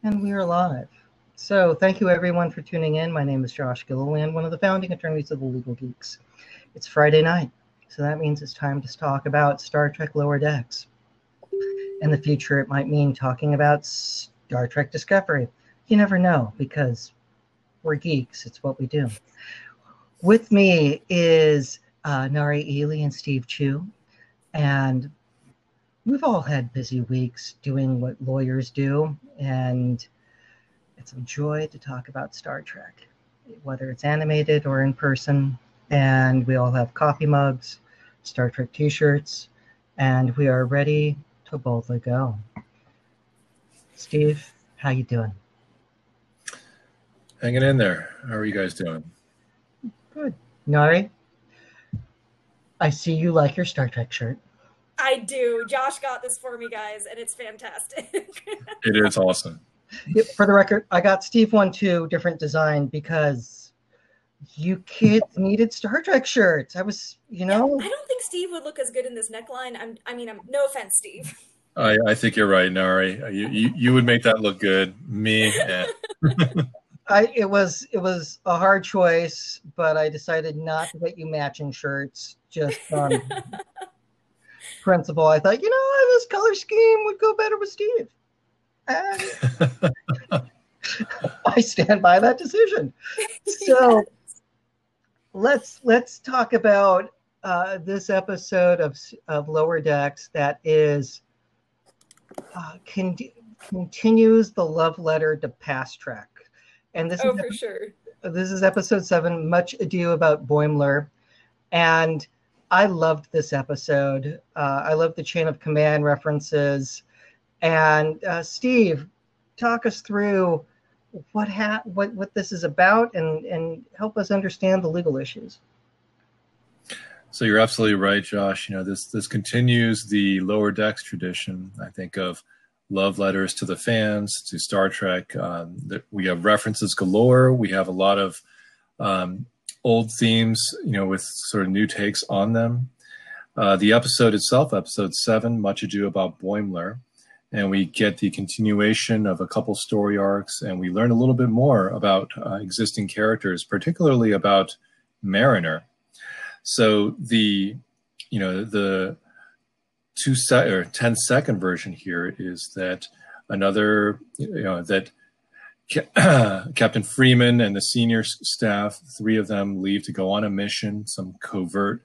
And we are live. So thank you everyone for tuning in. My name is Josh Gilliland, one of the founding attorneys of the Legal Geeks. It's Friday night, so that means it's time to talk about Star Trek Lower Decks. In the future, it might mean talking about Star Trek Discovery. You never know, because we're geeks. It's what we do. With me is Nari Ely and Steve Chu, and we've all had busy weeks doing what lawyers do, and it's a joy to talk about Star Trek, whether it's animated or in person. And we all have coffee mugs, Star Trek t-shirts, and we are ready to boldly go. Steve, how you doing? Hanging in there. How are you guys doing? Good. Nari, I see you like your Star Trek shirt. I do. Josh got this for me, guys, and it's fantastic. It is awesome. Yep, for the record, I got Steve one too, different design, because you kids needed Star Trek shirts. I was, I don't think Steve would look as good in this neckline. No offense, Steve. I think you're right, Nari. You would make that look good. Me, It was a hard choice, but I decided not to get you matching shirts just on principle. I thought, this color scheme would go better with Steve. And I stand by that decision. So let's talk about this episode of Lower Decks that is continues the love letter to Past Trek. And this is for sure. This is episode 7, Much Ado About Boimler. And I loved this episode. I loved the chain of command references. And Steve, talk us through what this is about and help us understand the legal issues. So you're absolutely right, Josh. This continues the Lower Decks tradition, I think, of love letters to the fans, to Star Trek. We have references galore. We have a lot of old themes, with sort of new takes on them. The episode itself, episode 7, Much Ado About Boimler, and we get the continuation of a couple story arcs, and we learn a little bit more about existing characters, particularly about Mariner. So the 10-second version here is that that Captain Freeman and the senior staff, 3 of them, leave to go on a mission, some covert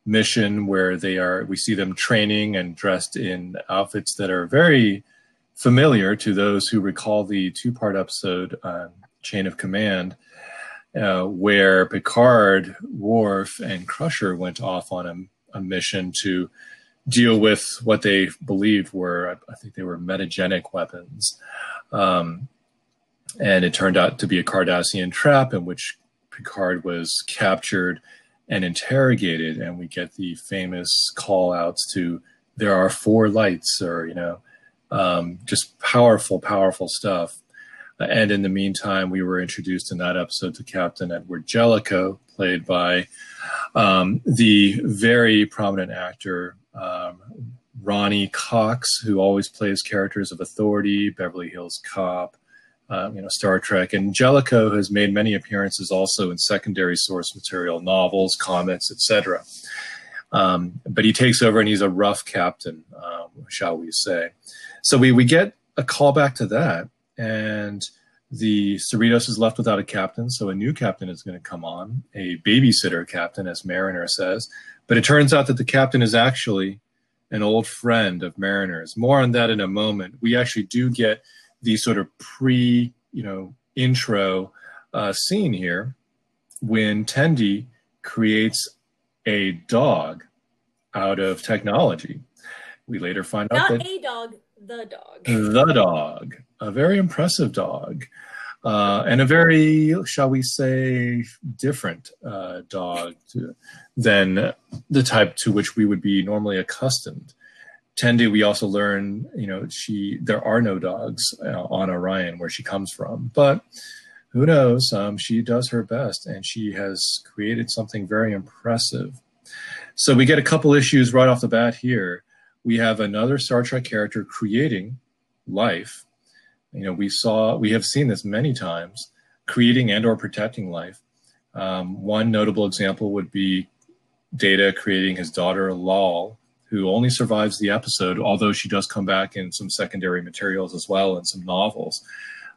mission where we see them training and dressed in outfits that are very familiar to those who recall the 2-part episode Chain of Command, where Picard, Worf, and Crusher went off on a mission to deal with what they believed were, I think they were metagenic weapons. And it turned out to be a Cardassian trap in which Picard was captured and interrogated, and we get the famous call outs to "there are 4 lights," or just powerful stuff. And in the meantime, we were introduced in that episode to Captain Edward Jellicoe, played by the very prominent actor Ronnie Cox, who always plays characters of authority, Beverly Hills Cop, Star Trek. And Jellicoe has made many appearances also in secondary source material, novels, comics, etc. But he takes over and he's a rough captain, shall we say. So we get a callback to that, and the Cerritos is left without a captain, so a new captain is going to come on, a babysitter captain, as Mariner says. But it turns out that the captain is actually an old friend of Mariner's. More on that in a moment. We actually do get the sort of intro scene here when Tendi creates a dog out of technology. We later find out that... Not a dog, the dog. The dog. A very impressive dog. And a very, shall we say, different dog than the type to which we would be normally accustomed. Tendi, we also learn, there are no dogs on Orion where she comes from. But who knows? She does her best, and she has created something very impressive. So we get a couple issues right off the bat here. We have another Star Trek character creating life. we have seen this many times, creating and or protecting life. One notable example would be Data creating his daughter, Lal, who only survives the episode, although she does come back in some secondary materials as well and some novels.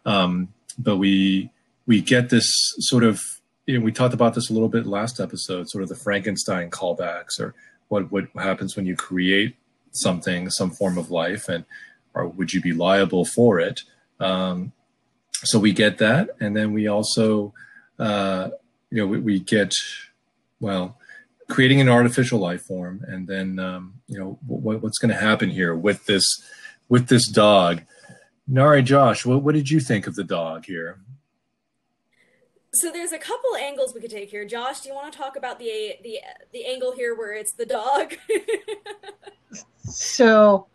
But we get this sort of, we talked about this a little bit last episode, sort of the Frankenstein callbacks, or what happens when you create something, some form of life, or would you be liable for it? So we get that, and then we also, we get, creating an artificial life form, and then what's going to happen here with this dog. Nari, Josh, what did you think of the dog here? So there's a couple angles we could take here. Josh, do you want to talk about the angle here where it's the dog? So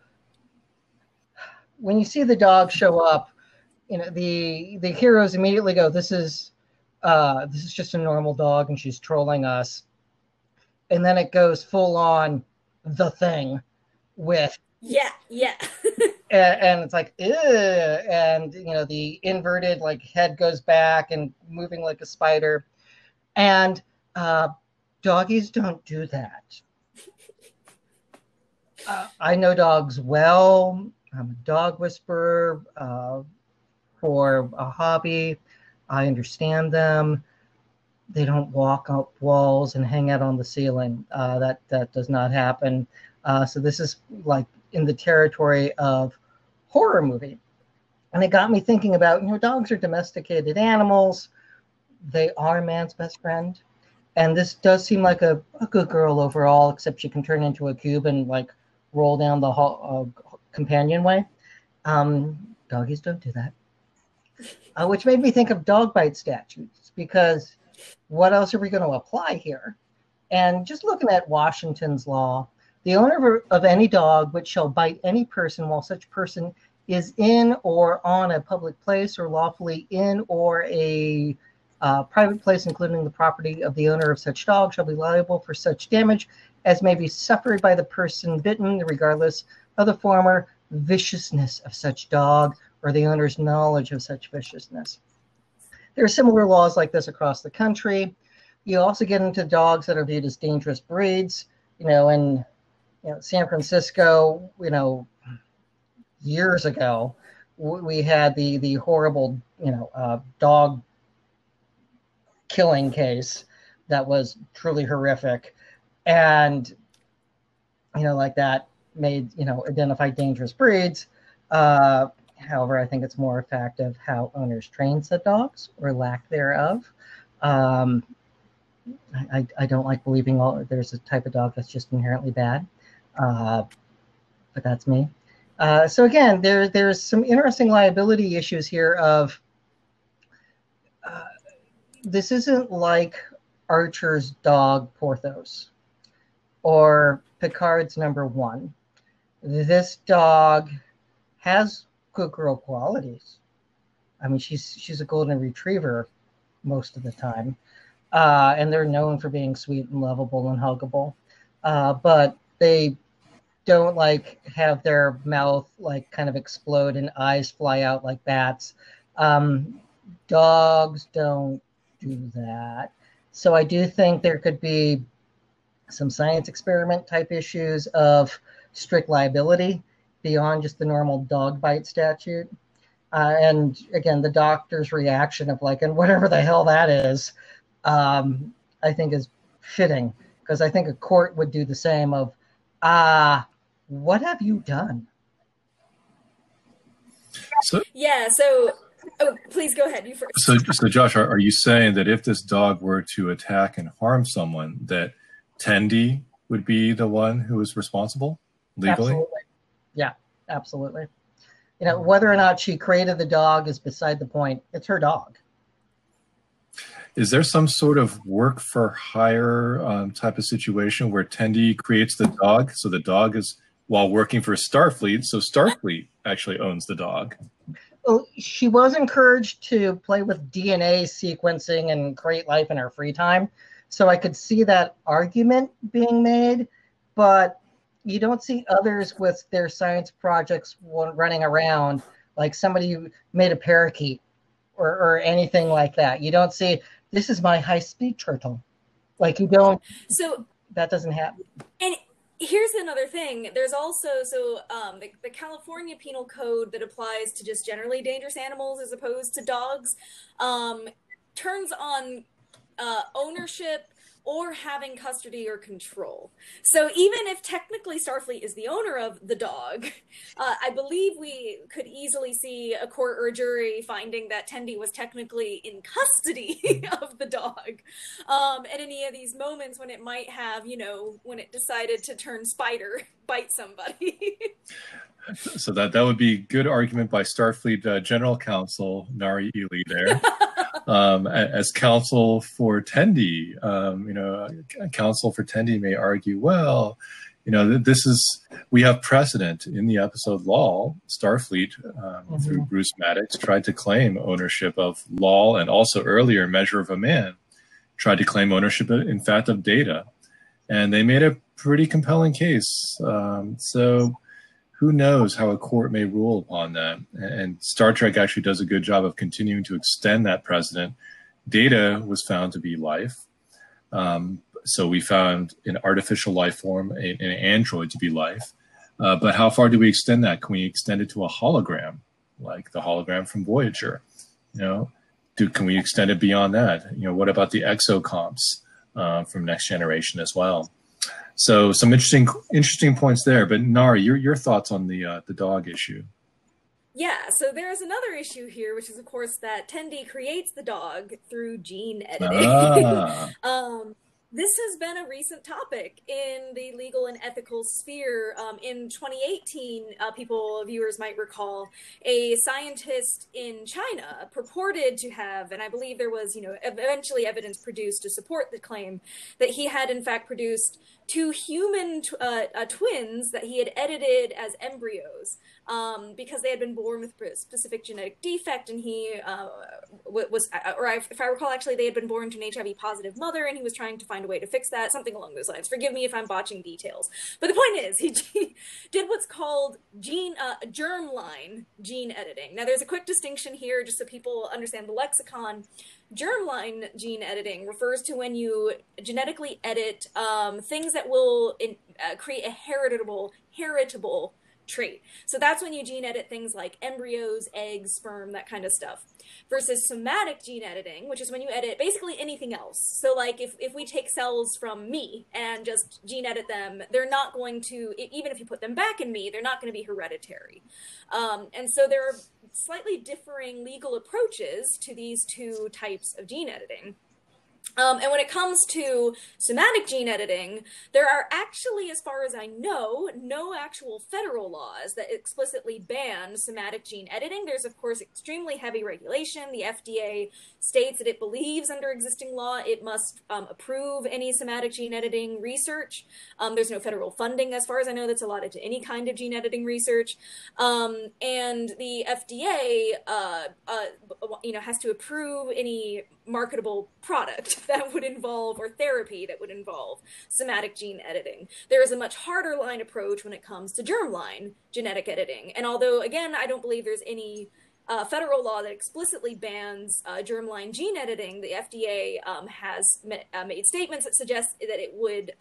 when you see the dog show up, the heroes immediately go, this is just a normal dog and she's trolling us. And then it goes full on the thing with yeah. and it's like, ew, and the inverted head goes back and moving like a spider, and doggies don't do that. I know dogs well. I'm a dog whisperer for a hobby. I understand them. They don't walk up walls and hang out on the ceiling. That does not happen. So this is in the territory of horror movie. And it got me thinking about, dogs are domesticated animals. They are man's best friend. And this does seem like a good girl overall, except she can turn into a cube and roll down the companionway. Doggies don't do that. Which made me think of dog bite statutes, because what else are we going to apply here? And just looking at Washington's law, the owner of any dog which shall bite any person while such person is in or on a public place or lawfully in or a private place, including the property of the owner of such dog, shall be liable for such damage as may be suffered by the person bitten, regardless of the former viciousness of such dog or the owner's knowledge of such viciousness. There are similar laws like this across the country. You also get into dogs that are viewed as dangerous breeds. In San Francisco, years ago, we had the horrible, dog killing case that was truly horrific, and that made identify dangerous breeds. However, I think it's more effective how owners train said dogs or lack thereof. I don't like believing there's a type of dog that's just inherently bad, but that's me. So again, there's some interesting liability issues here of this isn't like Archer's dog Porthos or Picard's number one. This dog has good girl qualities. I mean, she's a golden retriever most of the time, and they're known for being sweet and lovable and huggable, but they don't have their mouth kind of explode and eyes fly out like bats. Dogs don't do that. So I do think there could be some science experiment type issues of strict liability beyond just the normal dog bite statute. And again, the doctor's reaction of and whatever the hell that is, I think is fitting, because I think a court would do the same of, what have you done? So please go ahead. You first. So Josh, are you saying that if this dog were to attack and harm someone, that Tendi would be the one who is responsible legally? Absolutely. Yeah, absolutely. Whether or not she created the dog is beside the point. It's her dog. Is there some sort of work for hire type of situation where Tendi creates the dog, so the dog is while working for Starfleet, so Starfleet actually owns the dog? Well, she was encouraged to play with DNA sequencing and create life in her free time, so I could see that argument being made, but you don't see others with their science projects running around like somebody who made a parakeet or anything like that. You don't see, this is my high-speed turtle. Like you don't, So that doesn't happen. And here's another thing. There's also the California Penal Code that applies to just generally dangerous animals as opposed to dogs turns on ownership or having custody or control. So even if technically Starfleet is the owner of the dog, I believe we could easily see a court or a jury finding that Tendi was technically in custody of the dog at any of these moments when it might have, when it decided to turn spider, bite somebody. So that would be good argument by Starfleet General Counsel Nari Ely there. As counsel for Tendi, counsel for Tendi may argue, well, we have precedent in the episode Law. Starfleet, through Bruce Maddox, tried to claim ownership of Law, and also earlier Measure of a Man tried to claim ownership, in fact, of Data. And they made a pretty compelling case. So who knows how a court may rule upon that. And Star Trek actually does a good job of continuing to extend that precedent. Data was found to be life. So we found an artificial life form, an android, to be life. But how far do we extend that? Can we extend it to a hologram, like the hologram from Voyager? Can we extend it beyond that? What about the exocomps from Next Generation as well? So some interesting points there. But Nari, your thoughts on the dog issue? Yeah, so there's another issue here, which is, of course, that Tendi creates the dog through gene editing. This has been a recent topic in the legal and ethical sphere. In 2018, viewers might recall, a scientist in China purported to have, and I believe there was, eventually evidence produced to support the claim that he had in fact produced two human twins that he had edited as embryos because they had been born with a specific genetic defect, and he if I recall, actually, they had been born to an HIV positive mother, and he was trying to find a way to fix that, something along those lines. Forgive me if I'm botching details. But the point is, he did what's called germline gene editing. Now, there's a quick distinction here, just so people understand the lexicon. Germline gene editing refers to when you genetically edit things that will create a heritable trait. So that's when you gene edit things like embryos, eggs, sperm, that kind of stuff. Versus somatic gene editing, which is when you edit basically anything else. So like if we take cells from me and just gene edit them, they're not going to, even if you put them back in me, they're not going to be hereditary. And so there are slightly differing legal approaches to these two types of gene editing. And when it comes to somatic gene editing, there are actually, as far as I know, no actual federal laws that explicitly ban somatic gene editing. There's, of course, extremely heavy regulation. The FDA states that it believes under existing law it must approve any somatic gene editing research. There's no federal funding, as far as I know, that's allotted to any kind of gene editing research. And the FDA, has to approve any marketable product that would involve, or therapy that would involve, somatic gene editing. There is a much harder line approach when it comes to germline genetic editing. And although, again, I don't believe there's any federal law that explicitly bans germline gene editing, the FDA has made statements that suggest that it would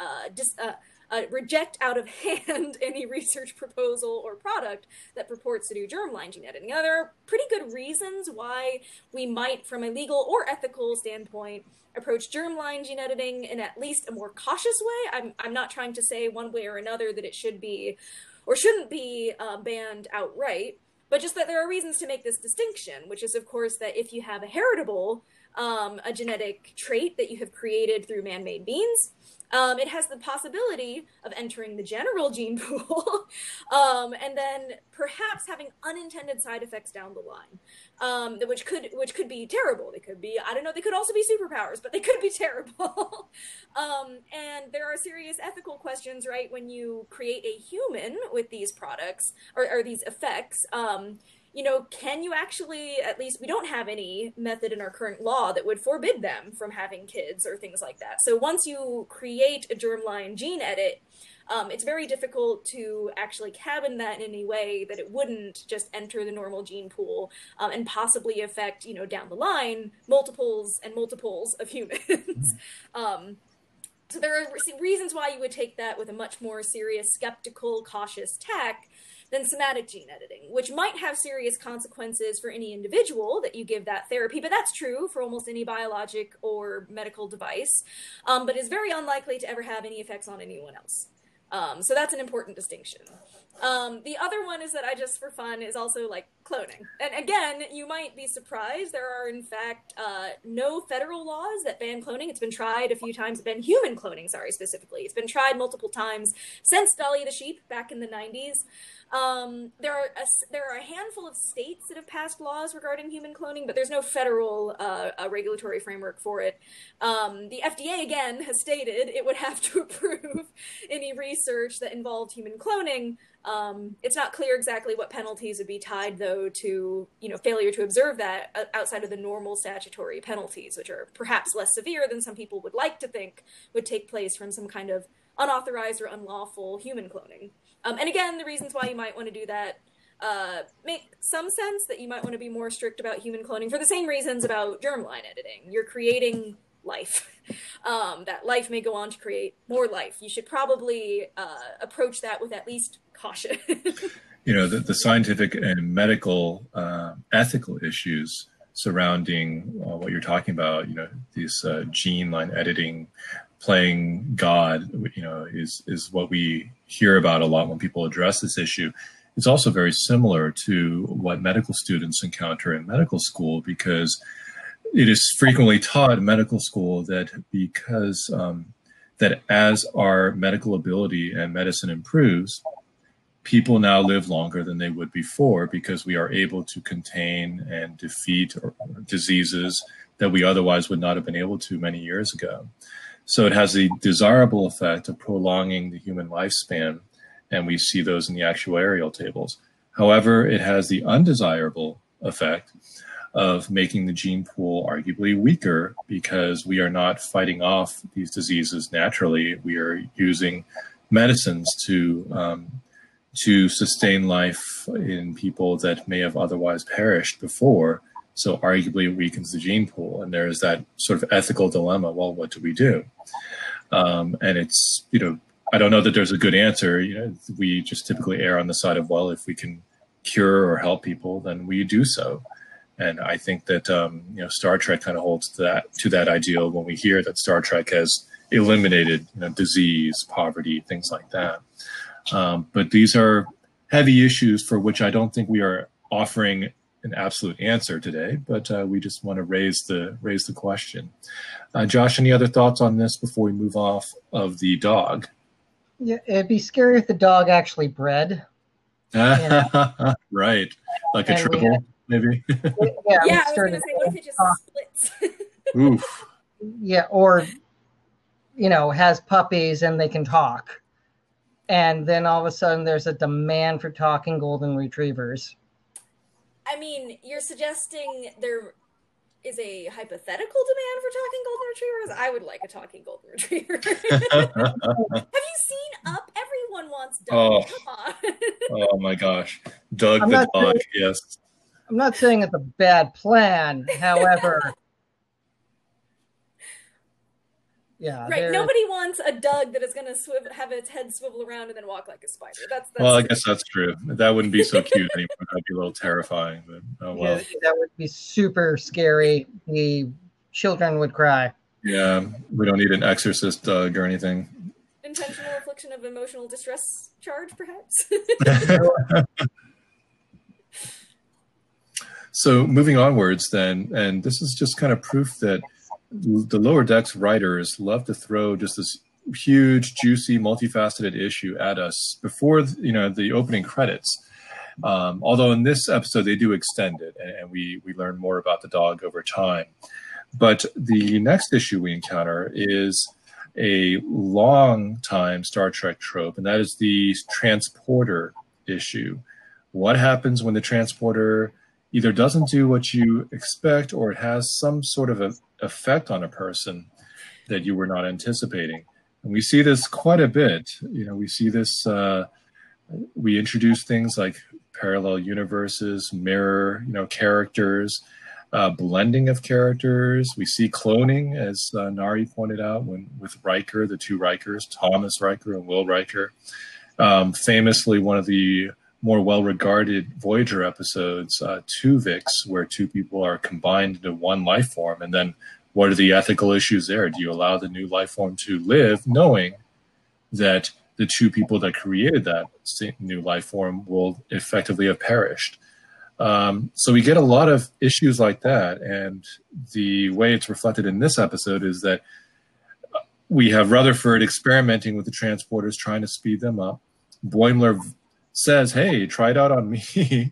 reject out of hand any research proposal or product that purports to do germline gene editing. Now, there are pretty good reasons why we might, from a legal or ethical standpoint, approach germline gene editing in at least a more cautious way. I'm not trying to say one way or another that it should be or shouldn't be banned outright, but just that there are reasons to make this distinction, which is, of course, that if you have a heritable, a genetic trait that you have created through man-made means, it has the possibility of entering the general gene pool and then perhaps having unintended side effects down the line, which could be terrible. They could be, I don't know, they could also be superpowers, but they could be terrible. And there are serious ethical questions, right, when you create a human with these products or these effects. Can you actually, at least we don't have any method in our current law that would forbid them from having kids or things like that. So once you create a germline gene edit, It's very difficult to actually cabin that in any way that it wouldn't just enter the normal gene pool and possibly affect, down the line, multiples and multiples of humans. So there are reasons why you would take that with a much more serious, skeptical, cautious tack than somatic gene editing, which might have serious consequences for any individual that you give that therapy, but that's true for almost any biologic or medical device, but is very unlikely to ever have any effects on anyone else. So that's an important distinction. The other one is that I just, for fun, is also like cloning. And again, you might be surprised. There are, in fact, no federal laws that ban cloning. It's been tried a few times. Human cloning, specifically. It's been tried multiple times since Dolly the sheep back in the 90s. There are a handful of states that have passed laws regarding human cloning, but there's no federal regulatory framework for it. The FDA, again, has stated it would have to approve any research that involved human cloning. It's not clear exactly what penalties would be tied, though, to failure to observe that outside of the normal statutory penalties, which are perhaps less severe than some people would like to think would take place from some kind of unauthorized or unlawful human cloning. And again, the reasons why you might want to do that make some sense, that you might want to be more strict about human cloning for the same reasons about germline editing. You're creating life. That life may go on to create more life. You should probably approach that with at least caution. The scientific and medical ethical issues surrounding what you're talking about, these gene line editing, playing God, is what we hear about a lot when people address this issue. It's also very similar to what medical students encounter in medical school, because it is frequently taught in medical school that that as our medical ability and medicine improves, people now live longer than they would before, because we are able to contain and defeat diseases that we otherwise would not have been able to many years ago. So it has the desirable effect of prolonging the human lifespan, and we see those in the actuarial tables. However, it has the undesirable effect of making the gene pool arguably weaker, because we are not fighting off these diseases naturally. We are using medicines to sustain life in people that may have otherwise perished before. So arguably it weakens the gene pool. And there's that sort of ethical dilemma. Well, what do we do? And it's, I don't know that there's a good answer. We just typically err on the side of, well, if we can cure or help people, then we do so. And I think that, Star Trek kind of holds to that ideal when we hear that Star Trek has eliminated, disease, poverty, things like that. But these are heavy issues for which I don't think we are offering an absolute answer today, but we just want to raise the question. Josh, any other thoughts on this before we move off of the dog? Yeah, it'd be scary if the dog actually bred. Right, like a triple, maybe. Yeah, I was going to say, what if it just splits? Oof. Yeah, or has puppies and they can talk, and then all of a sudden there's a demand for talking golden retrievers. I mean, you're suggesting there is a hypothetical demand for talking golden retrievers? I would like a talking golden retriever. Have you seen Up? Everyone wants Doug. Come on. Oh my gosh. Doug the dog, yes. I'm not saying it's a bad plan. However, yeah. Right. Nobody wants a Doug that is going to have its head swivel around and then walk like a spider. That's well, I guess that's true. That wouldn't be so cute anymore. That'd be a little terrifying. But oh well. Yeah, that would be super scary. The children would cry. Yeah, we don't need an exorcist Doug or anything. Intentional infliction of emotional distress charge, perhaps. So moving onwards then, and this is just kind of proof that the Lower Decks writers love to throw just this huge, juicy, multifaceted issue at us before the opening credits. Although in this episode they do extend it, and we learn more about the dog over time. But the next issue we encounter is a long time Star Trek trope, and that is the transporter issue. What happens when the transporter either doesn't do what you expect, or it has some sort of effect on a person that you were not anticipating? And we see this quite a bit. We see this, we introduce things like parallel universes, mirror, characters, blending of characters. We see cloning, as Nari pointed out, with Riker, the two Rikers, Thomas Riker and Will Riker. Famously, one of the more well-regarded Voyager episodes, Tuvix, where two people are combined into one life form. And then what are the ethical issues there? Do you allow the new life form to live knowing that the two people that created that new life form will effectively have perished? So we get a lot of issues like that. And the way it's reflected in this episode is that we have Rutherford experimenting with the transporters, trying to speed them up. Boimler says, hey, try it out on me.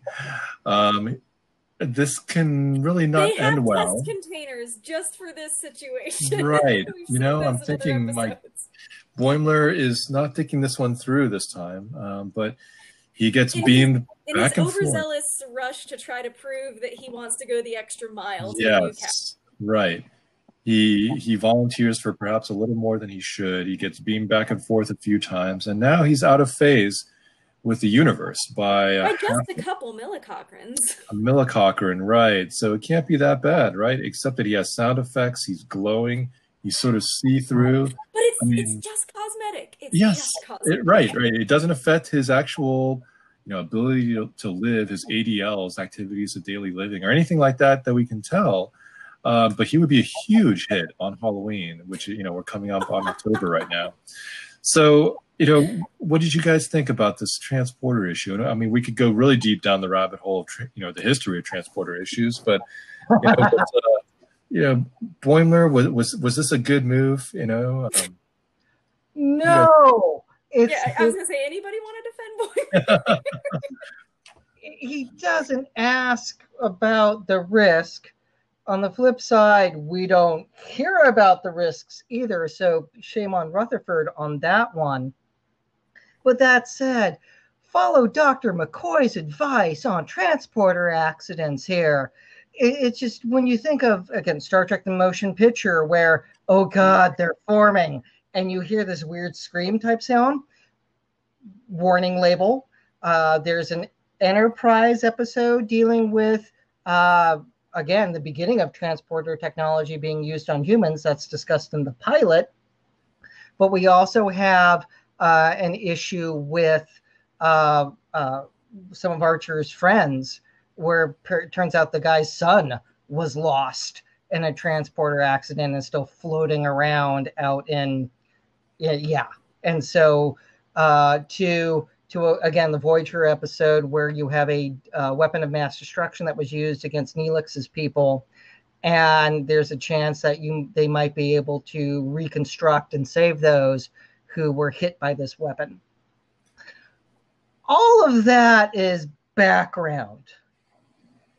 This can really not end well. They have test containers just for this situation. Right. I'm thinking Boimler is not thinking this one through this time, but he gets beamed back and forth. In his overzealous rush to try to prove that he wants to go the extra mile to the new captain. Right. He volunteers for perhaps a little more than he should. He gets beamed back and forth a few times, and now he's out of phase with the universe by just a couple millicochranes. A millicochran, right. So it can't be that bad, right? Except that he has sound effects, he's glowing, he's sort of see-through. But it's just cosmetic. Just cosmetic. Right. It doesn't affect his actual ability to live, his ADLs, activities of daily living, or anything like that we can tell. But he would be a huge hit on Halloween, which, we're coming up on October right now. So, what did you guys think about this transporter issue? I mean, we could go really deep down the rabbit hole of, the history of transporter issues, but, Boimler, was this a good move? No. I was going to say, anybody want to defend Boimler? He doesn't ask about the risk. On the flip side, we don't hear about the risks either, so shame on Rutherford on that one. But that said, follow Dr. McCoy's advice on transporter accidents here. It's just when you think of, again, Star Trek The Motion Picture, where, oh God, they're forming, and you hear this weird scream type sound, warning label. There's an Enterprise episode dealing with, again, the beginning of transporter technology being used on humans. That's discussed in the pilot. But we also have an issue with some of Archer's friends, where it turns out the guy's son was lost in a transporter accident and still floating around out in, And so to again, the Voyager episode where you have a weapon of mass destruction that was used against Neelix's people, and there's a chance that they might be able to reconstruct and save those who were hit by this weapon. All of that is background.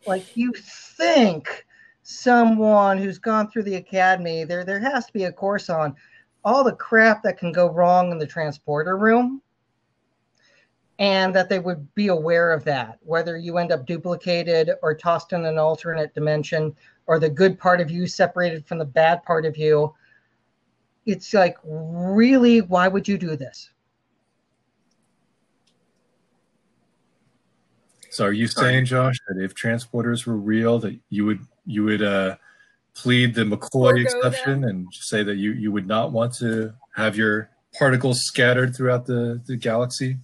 Like, you think someone who's gone through the academy, there has to be a course on all the crap that can go wrong in the transporter room, and that they would be aware of that, whether you end up duplicated or tossed in an alternate dimension, or the good part of you separated from the bad part of you. It's like, really, why would you do this? So are you saying, Josh, that if transporters were real, that you would plead the McCoy exception and say that you would not want to have your particles scattered throughout the galaxy?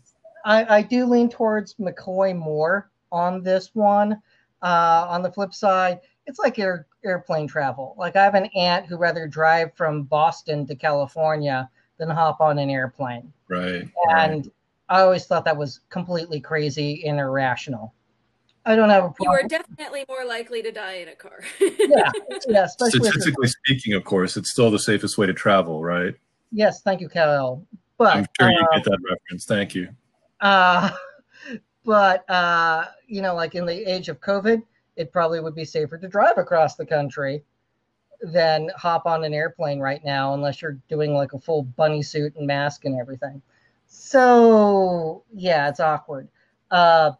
I do lean towards McCoy more on this one. On the flip side, it's like airplane travel. Like, I have an aunt who'd rather drive from Boston to California than hop on an airplane. Right. And I always thought that was completely crazy and irrational. I don't have a problem. You are definitely more likely to die in a car. yeah. Statistically speaking, of course, it's still the safest way to travel, right? Yes, thank you, Cal. But I'm sure you get that reference. Thank you. But like in the age of COVID, it probably would be safer to drive across the country than hop on an airplane right now, unless you're doing like a full bunny suit and mask and everything. So yeah, it's awkward. I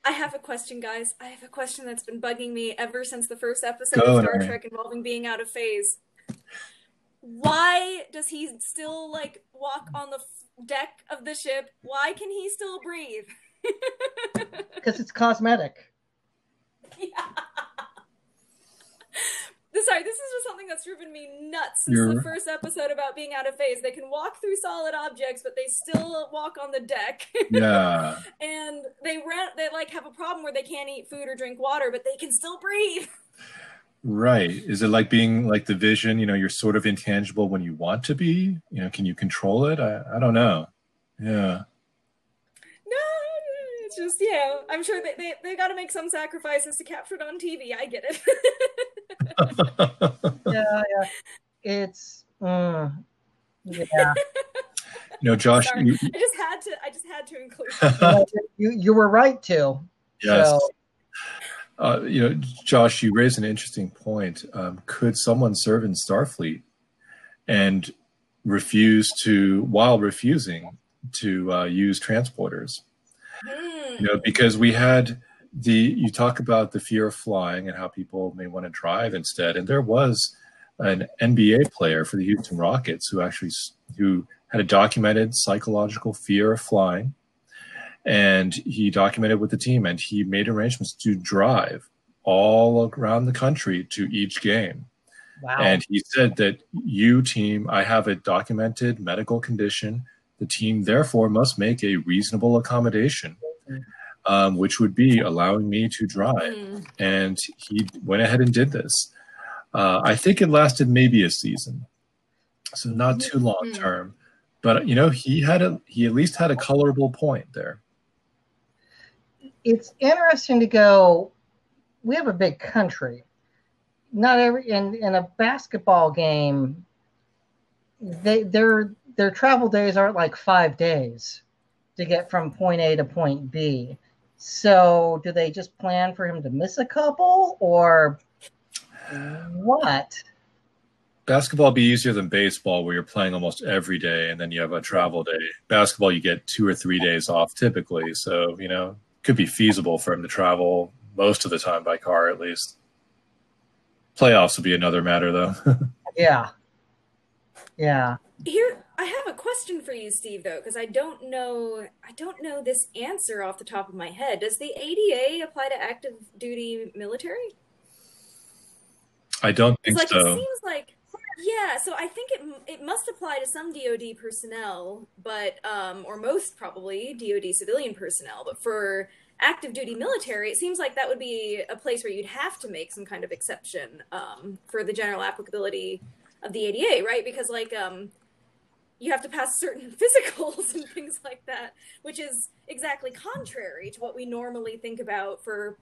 have a question, guys. I have a question that's been bugging me ever since the first episode of Star Trek involving being out of phase. why does he still like walk on the deck of the ship? Why can he still breathe? Because it's cosmetic. Yeah. Sorry, this is just something that's driven me nuts since the first episode about being out of phase. They can walk through solid objects, but they still walk on the deck. Yeah. And they like have a problem where they can't eat food or drink water, but they can still breathe. Right. Is it like being like the Vision? You're sort of intangible when you want to be. Can you control it? I don't know. Yeah. No, it's just I'm sure they got to make some sacrifices to capture it on TV. I get it. Yeah. It's yeah. Josh, I just had to include that. You were right to. Yes. So. Josh, you raised an interesting point. Could someone serve in Starfleet and while refusing to use transporters? Because we had you talk about the fear of flying and how people may want to drive instead. And there was an NBA player for the Houston Rockets who had a documented psychological fear of flying. And he documented with the team, and he made arrangements to drive all around the country to each game. Wow. And he said that team, I have a documented medical condition. The team, therefore, must make a reasonable accommodation, which would be allowing me to drive. And he went ahead and did this. I think it lasted maybe a season, so not too long term. But, he at least had a colorable point there. It's interesting to go, we have a big country. Not in a basketball game, their travel days aren't like 5 days to get from point A to point B. So do they just plan for him to miss a couple, or what? Basketball would be easier than baseball, where you're playing almost every day and then you have a travel day. Basketball, you get 2 or 3 days off typically. So, could be feasible for him to travel most of the time by car, at least. Playoffs would be another matter, though. Yeah. Here, I have a question for you, Steve, though, because I don't know this answer off the top of my head. Does the ADA apply to active duty military? I don't think so. It seems like, so I think it must apply to some DoD personnel, but or most probably DoD civilian personnel. But for active duty military, it seems like that would be a place where you'd have to make some kind of exception for the general applicability of the ADA, right? Because you have to pass certain physicals and things like that, which is exactly contrary to what we normally think about for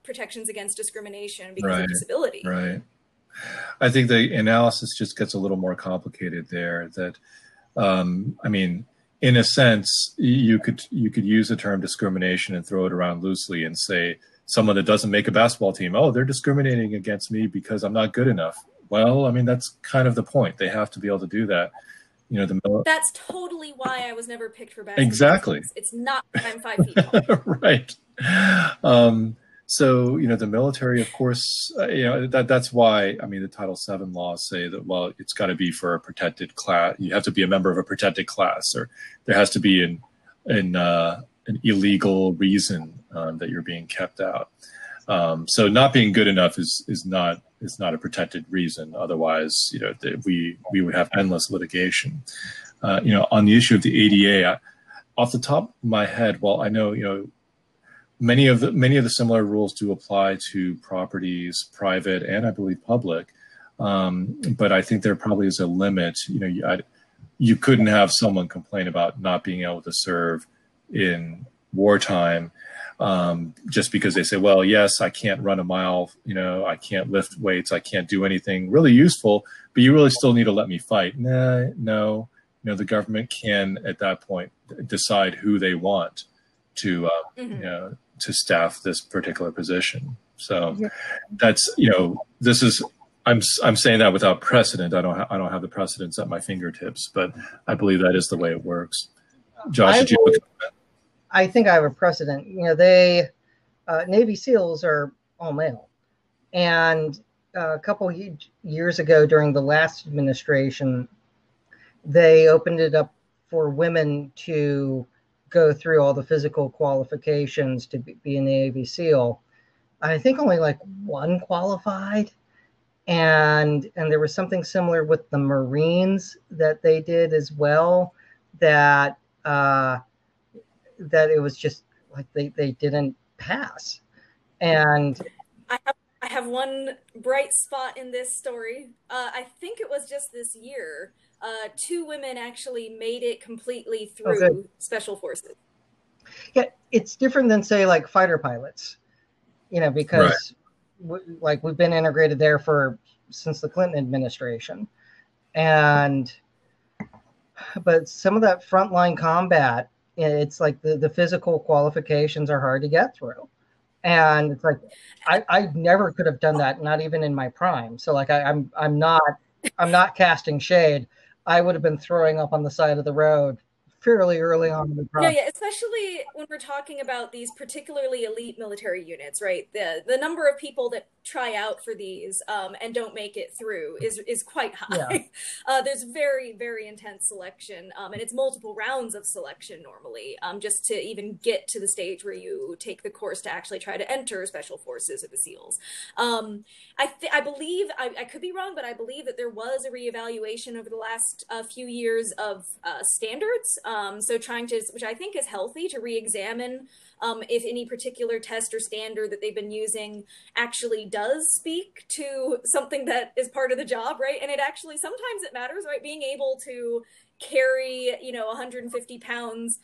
protections against discrimination because of disability. Right. I think the analysis just gets a little more complicated there. That, in a sense, you could use the term discrimination and throw it around loosely and say someone that doesn't make a basketball team, they're discriminating against me because I'm not good enough. Well, that's kind of the point. They have to be able to do that. That's totally why I was never picked for basketball. Exactly. Teams. It's not that I'm 5 feet tall. Right. So, the military, of course, that's why, the Title VII laws say that, it's got to be for a protected class. You have to be a member of a protected class, or there has to be an illegal reason that you're being kept out. So not being good enough is not a protected reason. Otherwise, we would have endless litigation. On the issue of the ADA, off the top of my head, I know, many of the similar rules do apply to properties, private and I believe public. But I think there probably is a limit. You couldn't have someone complain about not being able to serve in wartime just because they say, yes, I can't run a mile, I can't lift weights, I can't do anything really useful, but you really still need to let me fight. No, the government can at that point decide who they want to, to staff this particular position. So that's, this is, I'm saying that without precedent. I don't have the precedents at my fingertips, but I believe that is the way it works. Josh, did you look at that? I think I have a precedent. They Navy SEALs are all male, and a couple years ago during the last administration, they opened it up for women to go through all the physical qualifications to be in the Navy SEAL. I think only like one qualified. And there was something similar with the Marines that they did as well, that it was just like they didn't pass. And I have one bright spot in this story. I think it was just this year. 2 women actually made it completely through Special Forces. Yeah, it's different than, say, like fighter pilots, because we've been integrated there since the Clinton administration. But some of that frontline combat, it's like the physical qualifications are hard to get through. And it's like, I never could have done that, not even in my prime. So like, I'm not casting shade. I would have been throwing up on the side of the road fairly early on in the process. No, yeah, especially when we're talking about these particularly elite military units, right? The number of people that try out for these and don't make it through is quite high. Yeah. There's very, very intense selection, and it's multiple rounds of selection normally, just to even get to the stage where you take the course to actually try to enter Special Forces or the SEALs. I believe, I could be wrong, but I believe that there was a reevaluation over the last few years of standards. So trying to, which I think is healthy, to re-examine if any particular test or standard that they've been using actually does speak to something that is part of the job, right? And it actually, sometimes it matters, right? Being able to carry, 150 pounds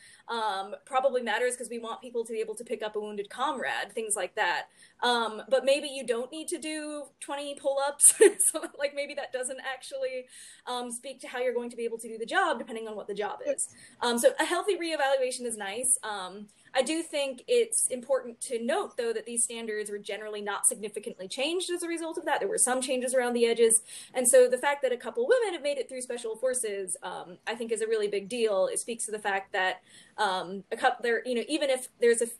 probably matters, because we want people to be able to pick up a wounded comrade, things like that. But maybe you don't need to do 20 pull-ups. So like maybe that doesn't actually speak to how you're going to be able to do the job, depending on what the job is. So a healthy reevaluation is nice. I do think it's important to note, though, that these standards were generally not significantly changed as a result of that. There were some changes around the edges. And so the fact that a couple women have made it through Special Forces, I think is a really big deal. It speaks to the fact that even if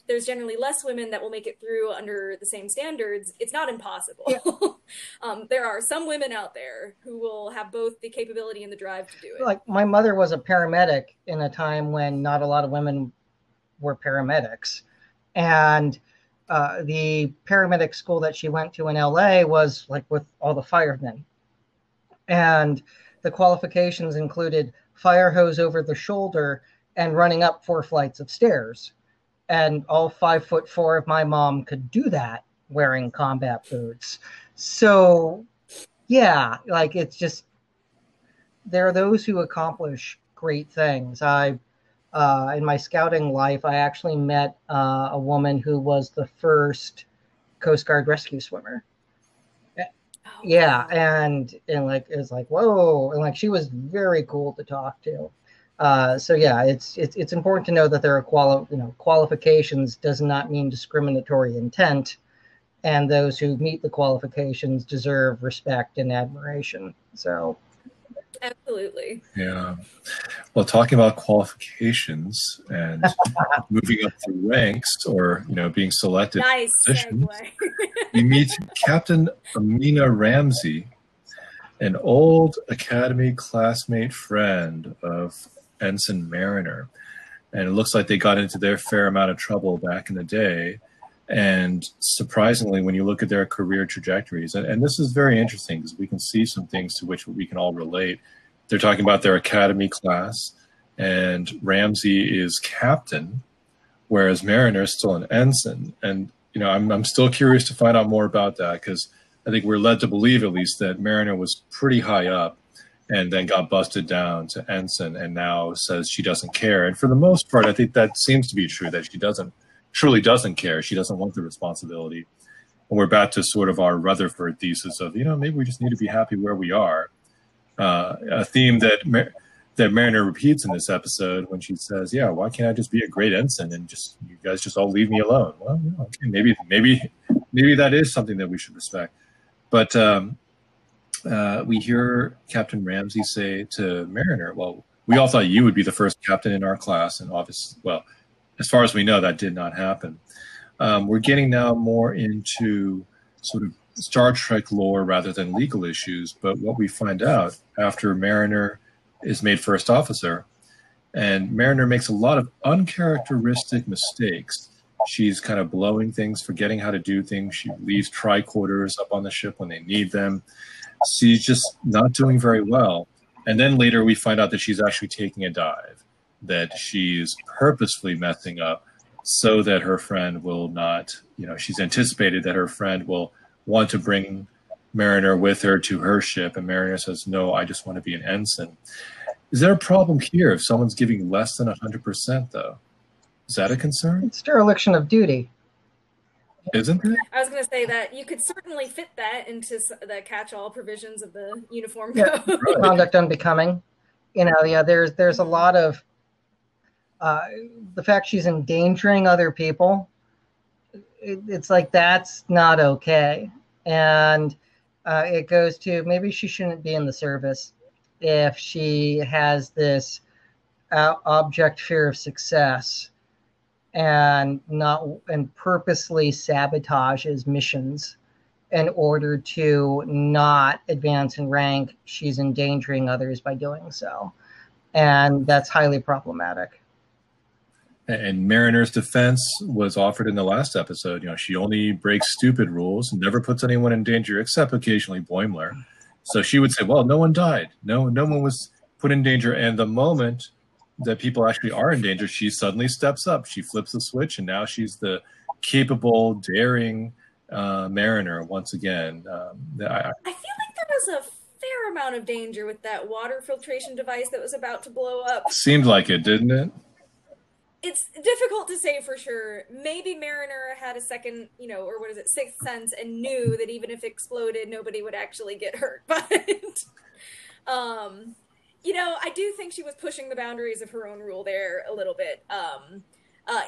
there's generally less women that will make it through under the same standards, it's not impossible. Yeah. There are some women out there who will have both the capability and the drive to do it. Like my mother was a paramedic in a time when not a lot of women were paramedics, and the paramedic school that she went to in LA was like with all the firemen, and the qualifications included fire hose over the shoulder and running up 4 flights of stairs. And all 5'4" of my mom could do that wearing combat boots. So yeah, like it's just, there are those who accomplish great things. In my scouting life, I actually met a woman who was the first Coast Guard rescue swimmer. Yeah, and like it's like, whoa, and like she was very cool to talk to. So yeah, it's important to know that there are qualifications does not mean discriminatory intent, and those who meet the qualifications deserve respect and admiration. So absolutely. Yeah. Well, talking about qualifications and moving up the ranks, or being selected. Nice segue. We meet Captain Amina Ramsey, an old academy classmate friend of Ensign Mariner. And it looks like they got into their fair amount of trouble back in the day. And surprisingly, when you look at their career trajectories, and this is very interesting because we can see some things to which we can all relate. They're talking about their academy class, and Ramsey is captain, whereas Mariner is still an ensign. And I'm still curious to find out more about that, because I think we're led to believe, at least, that Mariner was pretty high up and then got busted down to ensign, and now says she doesn't care. And for the most part, I think that seems to be true, that she truly doesn't care. She doesn't want the responsibility. And we're back to sort of our Rutherford thesis of, maybe we just need to be happy where we are. A theme that Mariner repeats in this episode when she says, yeah, why can't I just be a great ensign and just, you guys just all leave me alone? Well, okay, maybe that is something that we should respect. But we hear Captain Ramsey say to Mariner, well, we all thought you would be the first captain in our class. And obviously, well, as far as we know, that did not happen. We're getting now more into sort of Star Trek lore rather than legal issues. But what we find out after Mariner is made first officer, and Mariner makes a lot of uncharacteristic mistakes. She's kind of blowing things, forgetting how to do things. She leaves tricorders up on the ship when they need them. She's just not doing very well. And then later we find out that she's actually taking a dive, that she's purposefully messing up so that her friend will not, she's anticipated that her friend will want to bring Mariner with her to her ship. And Mariner says, no, I just want to be an ensign. Is there a problem here if someone's giving less than 100%, though? Is that a concern? It's dereliction of duty. Isn't it? I was going to say that you could certainly fit that into the catch-all provisions of the uniform code. Yeah, right. Conduct unbecoming. There's a lot of the fact she's endangering other people. It's like that's not okay, and it goes to maybe she shouldn't be in the service if she has this object fear of success and purposely sabotages missions in order to not advance in rank. She's endangering others by doing so, and that's highly problematic. And Mariner's defense was offered in the last episode. She only breaks stupid rules and never puts anyone in danger, except occasionally Boimler. So she would say, well, no one died. No one was put in danger. And the moment that people actually are in danger, she suddenly steps up. She flips the switch, and now she's the capable, daring Mariner once again. I feel like there was a fair amount of danger with that water filtration device that was about to blow up. Seemed like it, didn't it? It's difficult to say for sure. Maybe Mariner had a second, sixth sense and knew that even if it exploded, nobody would actually get hurt. But, I do think she was pushing the boundaries of her own rule there a little bit.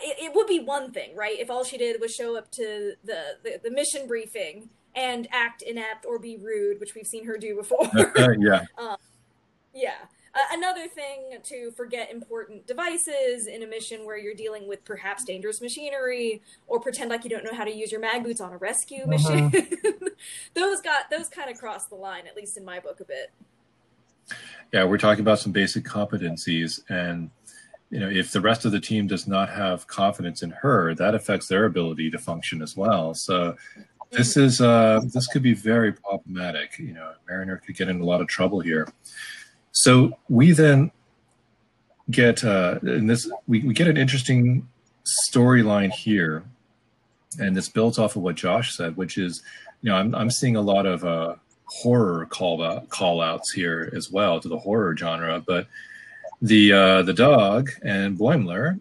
It would be one thing, right? If all she did was show up to the mission briefing and act inept or be rude, which we've seen her do before. Yeah. Yeah. Another thing to forget important devices in a mission where you're dealing with perhaps dangerous machinery, or pretend like you don't know how to use your mag boots on a rescue mission. Those kind of crossed the line, at least in my book, a bit. Yeah, we're talking about some basic competencies, and if the rest of the team does not have confidence in her, that affects their ability to function as well. So this could be very problematic. Mariner could get in a lot of trouble here. So we then get we get an interesting storyline here, and this builds off of what Josh said, which is, I'm seeing a lot of horror call outs here as well to the horror genre. But the dog and Boimler,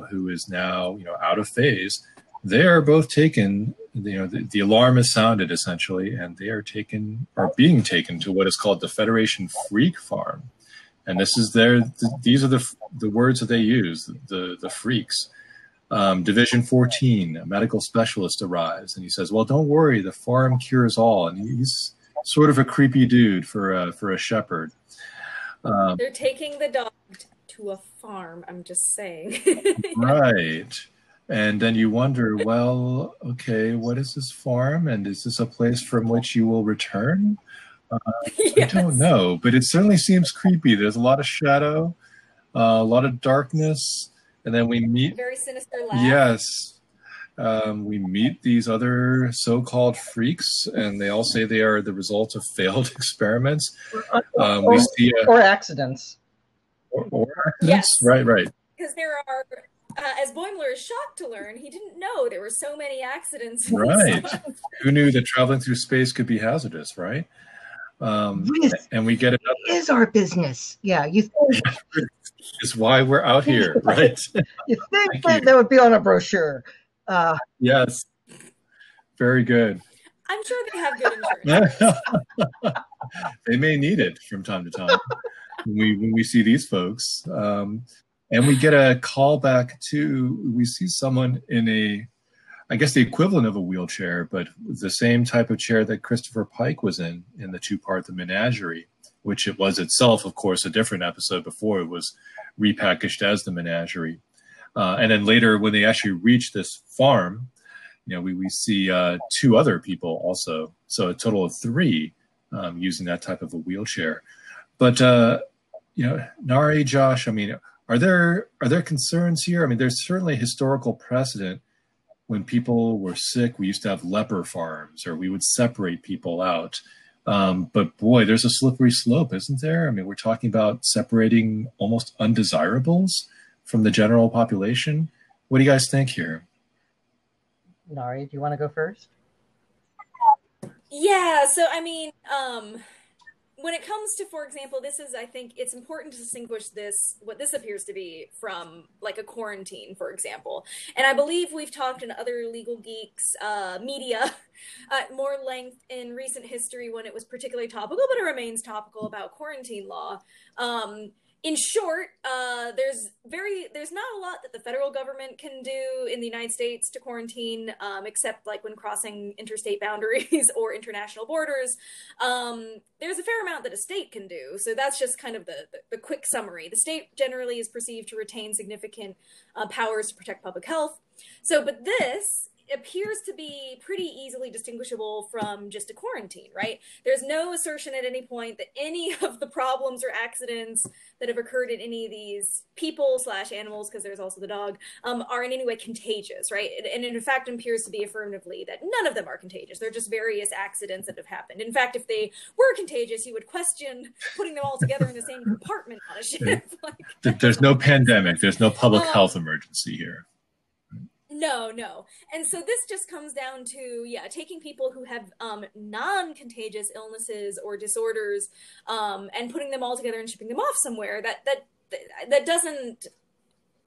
who is now out of phase, they are both taken. The alarm is sounded essentially, and they are being taken to what is called the Federation Freak Farm. And this is these are the words that they use, the freaks. Division 14, a medical specialist arrives, and he says, well, don't worry, the farm cures all. And he's sort of a creepy dude for a shepherd. They're taking the dog to a farm, I'm just saying. Right. And then you wonder, well, okay, what is this farm? And is this a place from which you will return? Yes. I don't know, but it certainly seems creepy. There's a lot of shadow, a lot of darkness. And then we meet... Very sinister laugh. Yes. We meet these other so-called freaks, and they all say they are the result of failed experiments. Or accidents. Or accidents? Yes. Right. Because there are... as Boimler is shocked to learn, he didn't know there were so many accidents. Right. Who knew that traveling through space could be hazardous, right? And we get it. It is our business. Yeah, you think is why we're out here, right? You think that would be on a brochure. Yes. Very good. I'm sure they have good insurance. They may need it from time to time when we see these folks. And we get a call back to, we see someone in I guess the equivalent of a wheelchair, but the same type of chair that Christopher Pike was in the two-part The Menagerie, which it was itself, of course, a different episode before it was repackaged as The Menagerie. And then later, when they actually reach this farm, we see 2 other people also, so a total of 3 using that type of a wheelchair. But Nari, Josh, I mean, are there concerns here? I mean, there's certainly historical precedent. When people were sick, we used to have leper farms, or we would separate people out. But boy, there's a slippery slope, isn't there? I mean, we're talking about separating almost undesirables from the general population. What do you guys think here? Nari, do you want to go first? Yeah, so I mean, when it comes to, for example, I think it's important to distinguish what this appears to be from like a quarantine, for example. And I believe we've talked in other Legal Geeks media at more length in recent history when it was particularly topical, but it remains topical, about quarantine law. In short, there's not a lot that the federal government can do in the United States to quarantine, except like when crossing interstate boundaries or international borders. There's a fair amount that a state can do. So that's just kind of the quick summary. The state generally is perceived to retain significant powers to protect public health. But this appears to be pretty easily distinguishable from just a quarantine, right? There's no assertion at any point that any of the problems or accidents that have occurred in any of these people/animals, because there's also the dog, are in any way contagious, right? And it in fact appears to be affirmatively that none of them are contagious. They're just various accidents that have happened. In fact, if they were contagious, you would question putting them all together in the same compartment on a ship. There's no pandemic. There's no public health emergency here. No. And so this just comes down to, taking people who have non-contagious illnesses or disorders and putting them all together and shipping them off somewhere that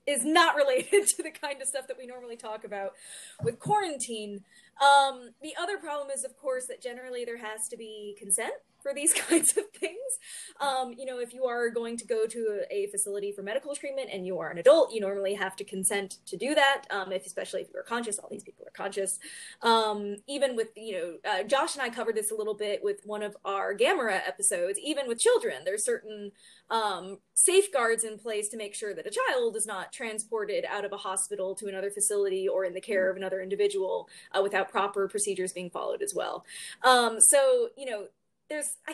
is not related to the kind of stuff that we normally talk about with quarantine. The other problem is, of course, that generally there has to be consent for these kinds of things. If you are going to go to a facility for medical treatment and you are an adult, you normally have to consent to do that, especially if you are conscious. All these people are conscious. Even with, Josh and I covered this a little bit with one of our Gamera episodes. Even with children, there's certain safeguards in place to make sure that a child is not transported out of a hospital to another facility or in the care of another individual without proper procedures being followed as well. I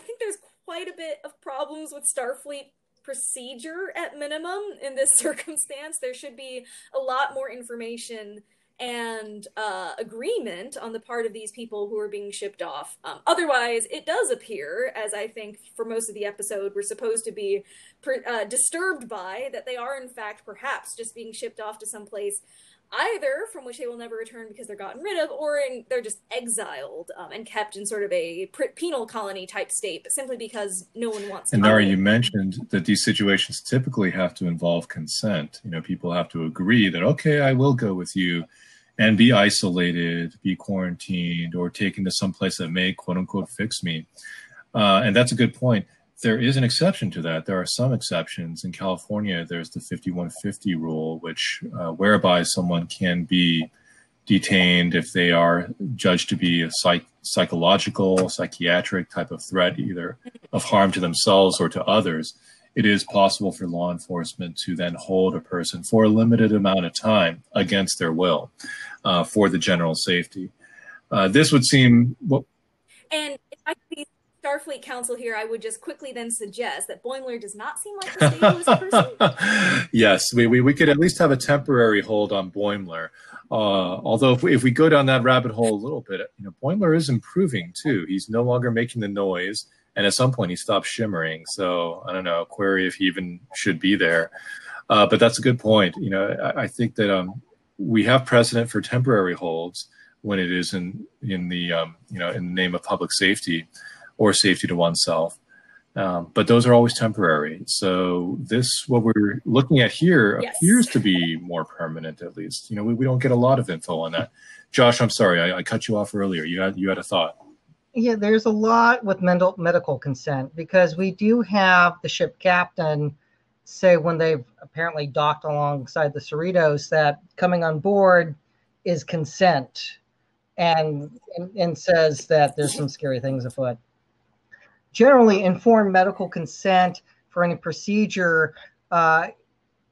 think there's quite a bit of problems with Starfleet procedure at minimum in this circumstance. There should be a lot more information and agreement on the part of these people who are being shipped off. Otherwise, it does appear, as I think for most of the episode we're supposed to be disturbed by, that they are in fact perhaps just being shipped off to some place either from which they will never return because they're gotten rid of, or they're just exiled and kept in sort of a penal colony type state, but simply because no one wants to. And Nara, you mentioned that these situations typically have to involve consent. People have to agree that, okay, I will go with you and be isolated, be quarantined, or taken to some place that may, quote unquote, fix me. And that's a good point. There is an exception to that. There are some exceptions. In California, there's the 5150 rule, which whereby someone can be detained if they are judged to be a psychological, psychiatric type of threat, either of harm to themselves or to others. It is possible for law enforcement to then hold a person for a limited amount of time against their will for the general safety. This would seem... And if I could be Starfleet Council here, I would just quickly then suggest that Boimler does not seem like the stablest person. Yes, we could at least have a temporary hold on Boimler. Although if we go down that rabbit hole a little bit, Boimler is improving too. He's no longer making the noise, and at some point he stopped shimmering. So I don't know, query if he even should be there. But that's a good point. I think that we have precedent for temporary holds when it is in the name of public safety or safety to oneself. But those are always temporary. So what we're looking at here appears to be more permanent, at least. We don't get a lot of info on that. Josh, I'm sorry, I cut you off earlier. You had a thought. Yeah, there's a lot with medical consent, because we do have the ship captain say when they've apparently docked alongside the Cerritos that coming on board is consent, and says that there's some scary things afoot. Generally, informed medical consent for any procedure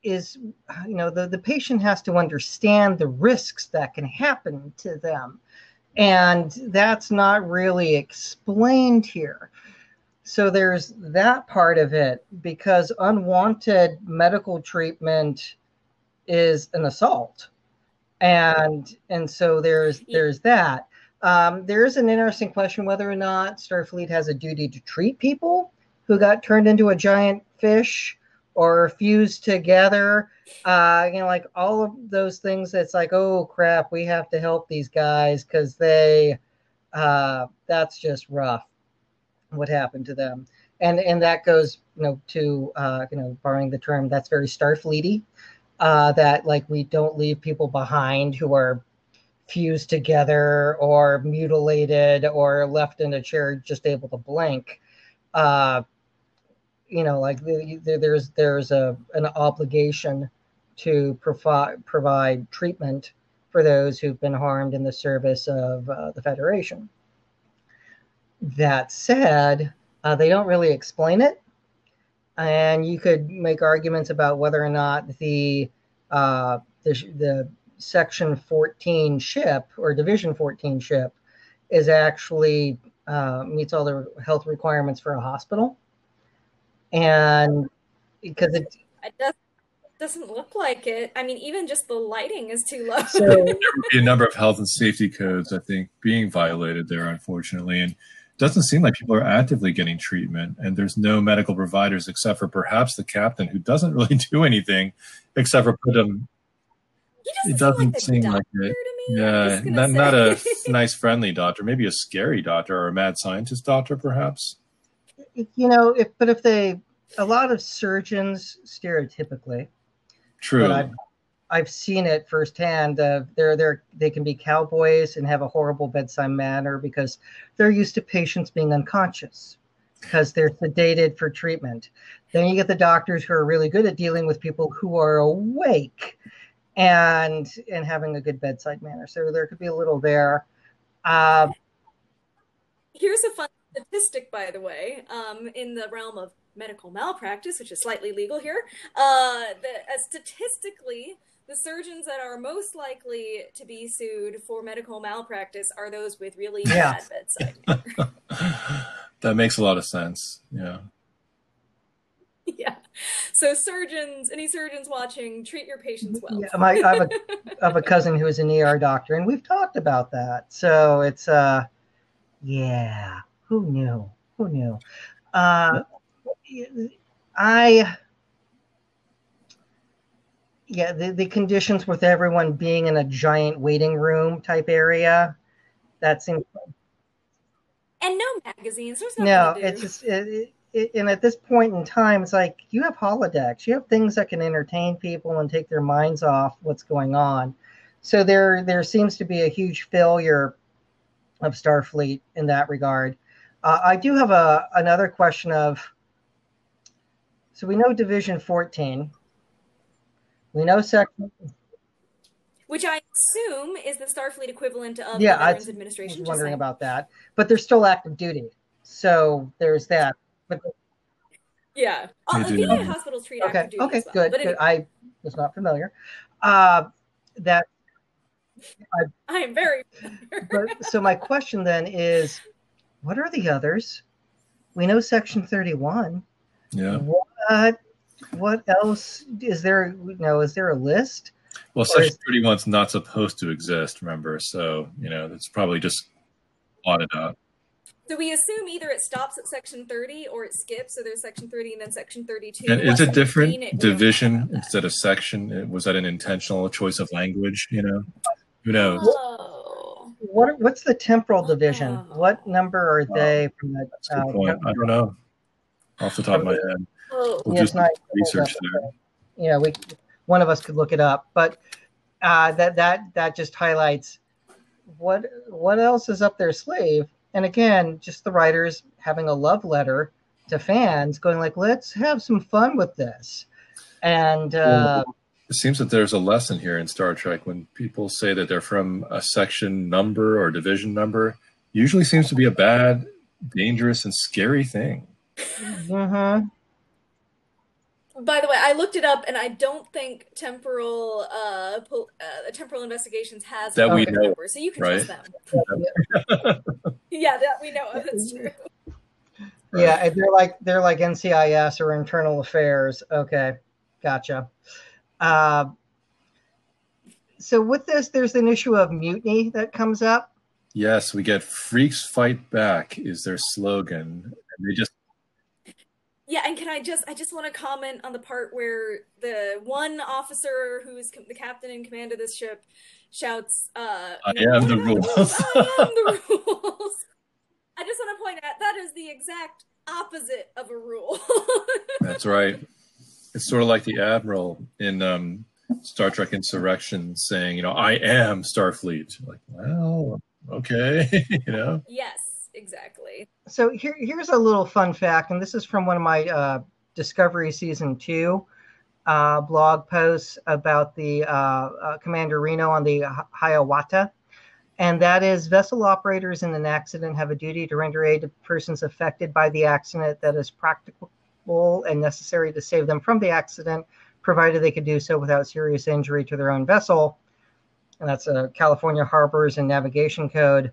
is, the patient has to understand the risks that can happen to them. And that's not really explained here. So there's that part of it, because unwanted medical treatment is an assault. And so there's that. There's an interesting question whether or not Starfleet has a duty to treat people who got turned into a giant fish or fused together. Like all of those things that's like, oh crap, we have to help these guys because that's just rough what happened to them. And that goes, to, borrowing the term, that's very Starfleety, that like we don't leave people behind who are fused together or mutilated or left in a chair just able to blink. Like there's an obligation to provide treatment for those who've been harmed in the service of the Federation. That said, they don't really explain it, and you could make arguments about whether or not the Section 14 ship or Division 14 ship is actually meets all the health requirements for a hospital. And because it doesn't look like it. I mean, even just the lighting is too low. So there would be a number of health and safety codes, I think, being violated there, unfortunately. And it doesn't seem like people are actively getting treatment. And there's no medical providers except for perhaps the captain, who doesn't really do anything except for put them. It doesn't seem like it. Yeah, not a nice, friendly doctor. Maybe a scary doctor or a mad scientist doctor, perhaps. If a lot of surgeons stereotypically, true. But I've seen it firsthand. They can be cowboys and have a horrible bedside manner because they're used to patients being unconscious because they're sedated for treatment. Then you get the doctors who are really good at dealing with people who are awake and having a good bedside manner. So there could be a little there. Here's a fun statistic, by the way, in the realm of medical malpractice, which is slightly legal here. Statistically, the surgeons that are most likely to be sued for medical malpractice are those with really bad bedside manner. That makes a lot of sense. Yeah. Yeah. So any surgeons watching, treat your patients well. Yeah, I have a cousin who is an ER doctor, and we've talked about that. So it's yeah. Who knew? The conditions with everyone being in a giant waiting room type area, that seems. And no magazines. There's nothing to do. It's just, and at this point in time, it's like you have holodecks, you have things that can entertain people and take their minds off what's going on. So there seems to be a huge failure of Starfleet in that regard. I do have another question of. So we know Division 14. We know Section. Which I assume is the Starfleet equivalent of the Veterans Administration. I was wondering about that. But they're still active duty. So there's that. But yeah. VA hospitals treat active duty as well. Good. But good. I was not familiar. I am very familiar. So my question then is, what are the others? We know Section 31. Yeah. What else is there? Is there a list? Well, Section 31 is not supposed to exist, remember? So, it's probably just plotted out. So we assume either it stops at Section 30 or it skips. So there's Section 30 and then Section 32. And is it different division instead of section? Was that an intentional choice of language? Who knows? Oh. What's the temporal division? What number are they from that? That's a good point. I don't know. Off the top of my head. We'll just research there. Yeah, one of us could look it up, but that just highlights what else is up their sleeve. And again, just the writers having a love letter to fans, going like, "Let's have some fun with this." And it seems that there's a lesson here in Star Trek when people say that they're from a section number or division number. Usually seems to be a bad, dangerous, and scary thing. Mm-hmm. By the way, I looked it up, and I don't think temporal investigations has That a we phone know, number, so you can right? trust them. Yeah, that we know of. It's true. Yeah, they're like NCIS or Internal Affairs. Okay, gotcha. So with this, there's an issue of mutiny that comes up. Yes, we get "Freaks Fight Back" is their slogan, and they just Yeah, and I just want to comment on the part where the one officer who's the captain in command of this ship shouts, "I am what the about the rules? rules." I am the rules. I just want to point out that is the exact opposite of a rule. That's right. It's sort of like the admiral in Star Trek Insurrection saying, "I am Starfleet." Like, well, okay, Yes, exactly. So here's a little fun fact, and this is from one of my Discovery Season 2 blog posts about the Commander Reno on the Hiawatha. And that is, vessel operators in an accident have a duty to render aid to persons affected by the accident that is practicable and necessary to save them from the accident, provided they could do so without serious injury to their own vessel. And that's a California Harbors and Navigation Code.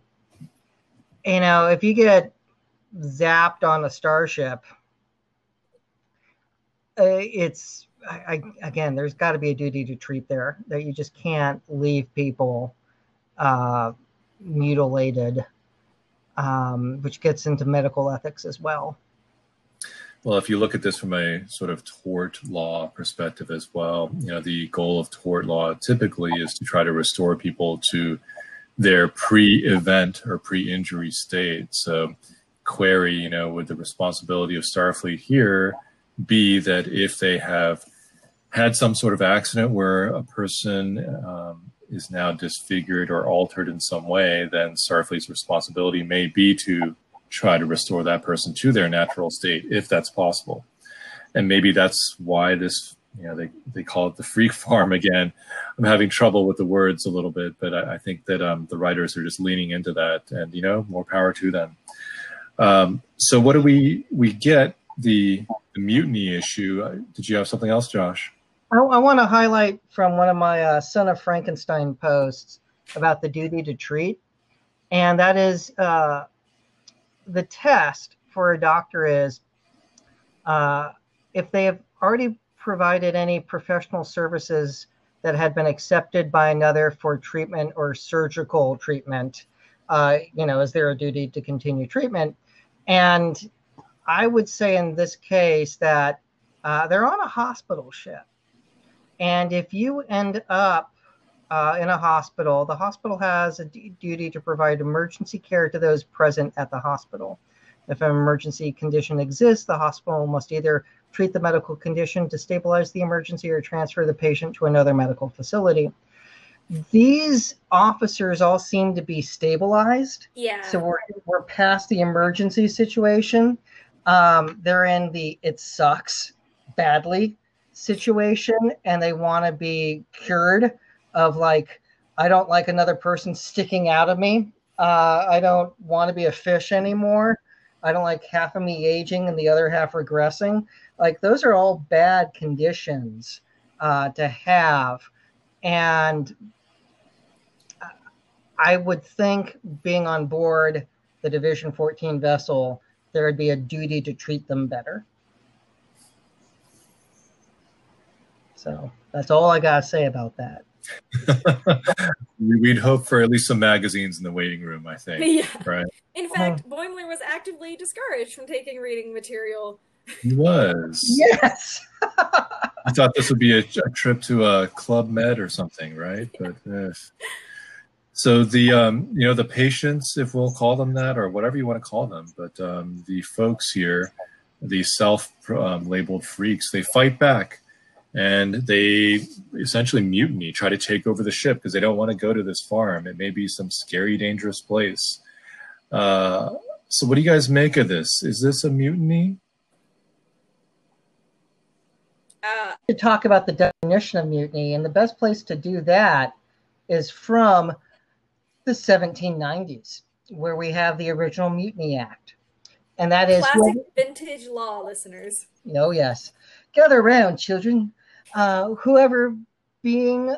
If you get zapped on a starship, again, there's got to be a duty to treat there, that you just can't leave people mutilated, which gets into medical ethics as well. Well, if you look at this from a sort of tort law perspective as well, the goal of tort law typically is to try to restore people to their pre-event or pre-injury state. So query, would the responsibility of Starfleet here be that if they have had some sort of accident where a person is now disfigured or altered in some way, then Starfleet's responsibility may be to try to restore that person to their natural state, if that's possible. And maybe that's why this, they call it the freak farm again. I'm having trouble with the words a little bit, but I think that the writers are just leaning into that, and, more power to them. So what do we get? The mutiny issue. Did you have something else, Josh? I want to highlight from one of my Son of Frankenstein posts about the duty to treat. And that is the test for a doctor is if they have already provided any professional services that had been accepted by another for treatment or surgical treatment, is there a duty to continue treatment? And I would say in this case that they're on a hospital ship. And if you end up in a hospital, the hospital has a duty to provide emergency care to those present at the hospital. If an emergency condition exists, the hospital must either treat the medical condition to stabilize the emergency or transfer the patient to another medical facility. These officers all seem to be stabilized. Yeah. So we're past the emergency situation. They're in the it sucks badly situation, and they want to be cured of, like, I don't like another person sticking out of me. I don't want to be a fish anymore. I don't like half of me aging and the other half regressing. Like, those are all bad conditions to have. And I would think, being on board the Division 14 vessel, there would be a duty to treat them better. So that's all I got to say about that. We'd hope for at least some magazines in the waiting room, I think. Yeah. Right. In fact, Boimler was actively discouraged from taking reading material. He was. Yes. I thought this would be a trip to a Club Med or something, right? But so the patients, if we'll call them that, or whatever you want to call them, but the folks here, the self-labeled freaks, they fight back. And they essentially mutiny, try to take over the ship because they don't want to go to this farm. It may be some scary, dangerous place. So what do you guys make of this? Is this a mutiny? To talk about the definition of mutiny, and the best place to do that is from the 1790s, where we have the original Mutiny Act. And that is classic vintage law, listeners. Oh, yes. Gather around, children. Whoever being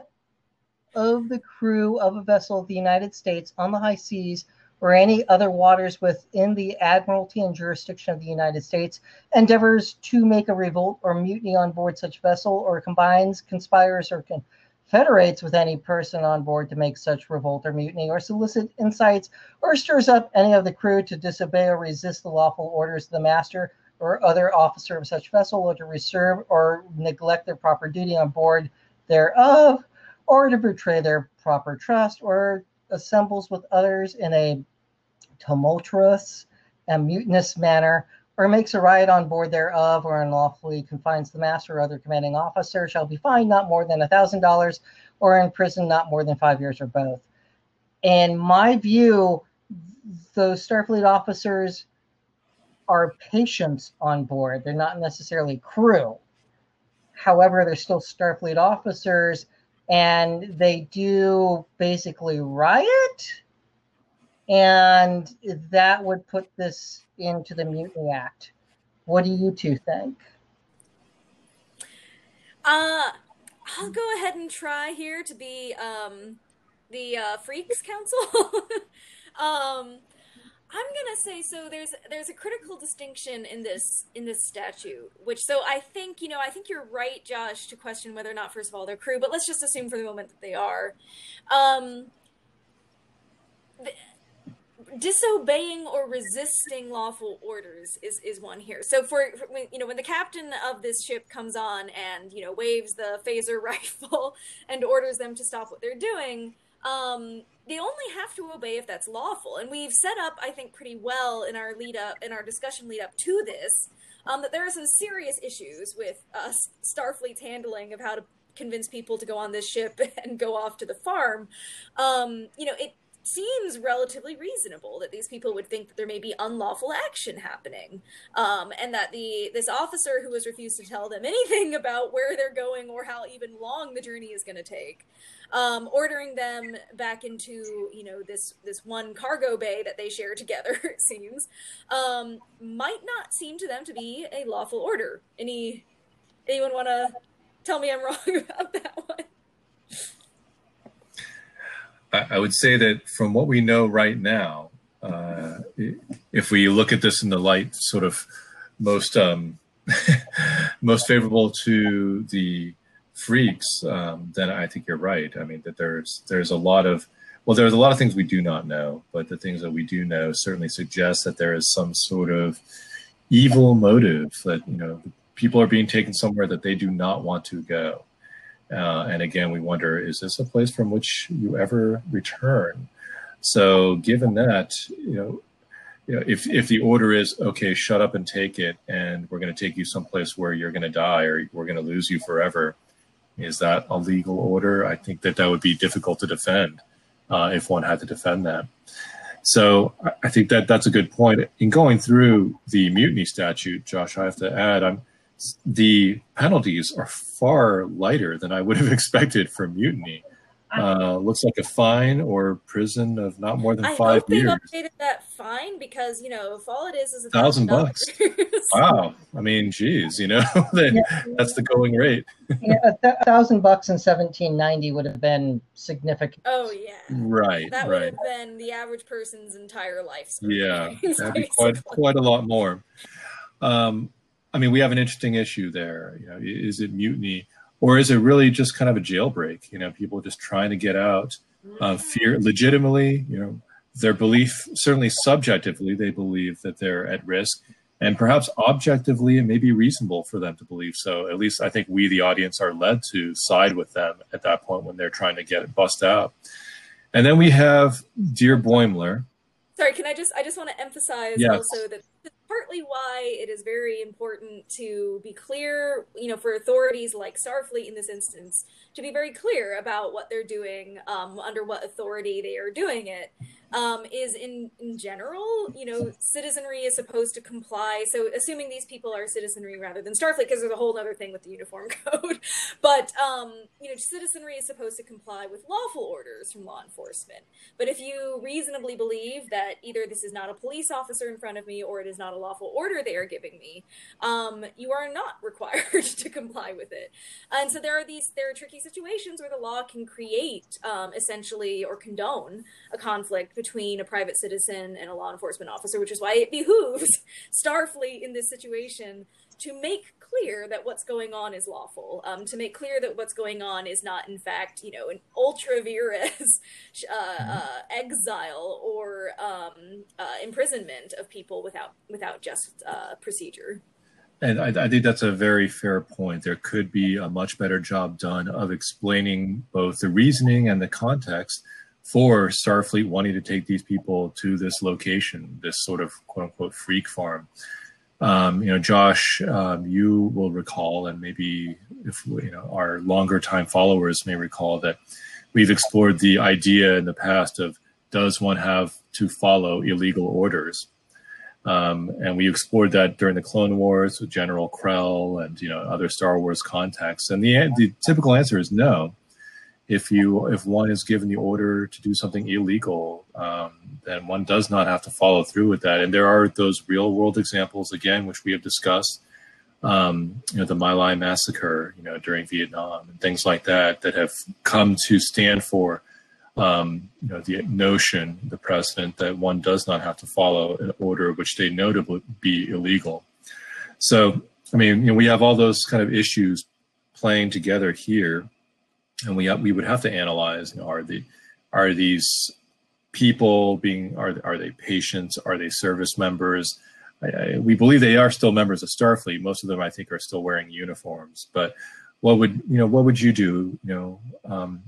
of the crew of a vessel of the United States on the high seas or any other waters within the admiralty and jurisdiction of the United States endeavors to make a revolt or mutiny on board such vessel, or combines, conspires, or confederates with any person on board to make such revolt or mutiny, or solicit, incites, or stirs up any of the crew to disobey or resist the lawful orders of the master or other officer of such vessel, or to reserve or neglect their proper duty on board thereof, or to betray their proper trust, or assembles with others in a tumultuous and mutinous manner, or makes a riot on board thereof, or unlawfully confines the master or other commanding officer, shall be fined not more than $1,000, or in prison not more than 5 years, or both. In my view, those Starfleet officers are patients on board. They're not necessarily crew. However, they're still Starfleet officers, and they do basically riot, and that would put this into the Mutiny Act. What do you two think? I'll go ahead and try here to be the Freaks Council. I'm gonna say, so there's a critical distinction in this statute, which, so I think you're right, Josh, to question whether or not, first of all, they're crew, but let's just assume for the moment that they are. Disobeying or resisting lawful orders is one here. So for when the captain of this ship comes on and waves the phaser rifle and orders them to stop what they're doing, they only have to obey if that's lawful. And we've set up, I think, pretty well in our discussion lead up to this, that there are some serious issues with Starfleet's handling of how to convince people to go on this ship and go off to the farm. It seems relatively reasonable that these people would think that there may be unlawful action happening, and that this officer who has refused to tell them anything about where they're going or how even long the journey is going to take, ordering them back into this one cargo bay that they share together, it seems, might not seem to them to be a lawful order. Anyone want to tell me I'm wrong about that one? I would say that from what we know right now, if we look at this in the light sort of most most favorable to the Freaks, then I think you're right. I mean, that there's a lot of things we do not know, but the things that we do know certainly suggest that there is some sort of evil motive, that people are being taken somewhere that they do not want to go. And again, we wonder, is this a place from which you ever return? So given that, if the order is, okay, shut up and take it, and we're going to take you someplace where you're going to die or we're going to lose you forever, is that a legal order? I think that would be difficult to defend if one had to defend that. So I think that's a good point. In going through the mutiny statute, Josh, I have to add, the penalties are far lighter than I would have expected for mutiny. Looks like a fine or prison of not more than 5 years. I hope they've updated that fine, because if all it is $1,000. Wow, I mean, geez, that's the going rate. $1,000 in 1790 would have been significant. Oh yeah, right. That would have been the average person's entire life. Yeah, that'd be quite a lot more. I mean, we have an interesting issue there. Is it mutiny, or is it really just kind of a jailbreak? People just trying to get out, fear legitimately. Their belief, certainly subjectively, they believe that they're at risk, and perhaps objectively, it may be reasonable for them to believe so. At least, I think we, the audience, are led to side with them at that point when they're trying to get it bust out. And then we have dear Boimler. Sorry, I just want to emphasize also that partly why it is very important to be clear, for authorities like Starfleet in this instance, to be very clear about what they're doing, under what authority they are doing it. is in general, citizenry is supposed to comply. So assuming these people are citizenry rather than Starfleet, because there's a whole other thing with the uniform code, but, citizenry is supposed to comply with lawful orders from law enforcement. But if you reasonably believe that either this is not a police officer in front of me or it is not a lawful order they are giving me, you are not required to comply with it. And so there are tricky situations where the law can create essentially or condone a conflict between a private citizen and a law enforcement officer, which is why it behooves Starfleet in this situation to make clear that what's going on is lawful, to make clear that what's going on is not, in fact, an ultra vires exile or imprisonment of people without just procedure. And I think that's a very fair point. There could be a much better job done of explaining both the reasoning and the context for Starfleet wanting to take these people to this location, this sort of quote unquote freak farm. Josh, you will recall, and maybe if our longer time followers may recall, that we've explored the idea in the past of, does one have to follow illegal orders? And we explored that during the Clone Wars with General Krell and other Star Wars contexts. And the typical answer is no. If one is given the order to do something illegal, then one does not have to follow through with that. And there are those real world examples, again, which we have discussed, the My Lai massacre, during Vietnam and things like that have come to stand for, the notion, the precedent that one does not have to follow an order which they know to be illegal. So, we have all those kind of issues playing together here. And we would have to analyze, are these people are they patients? Are they service members? We believe they are still members of Starfleet. Most of them, I think, are still wearing uniforms. But what would you do,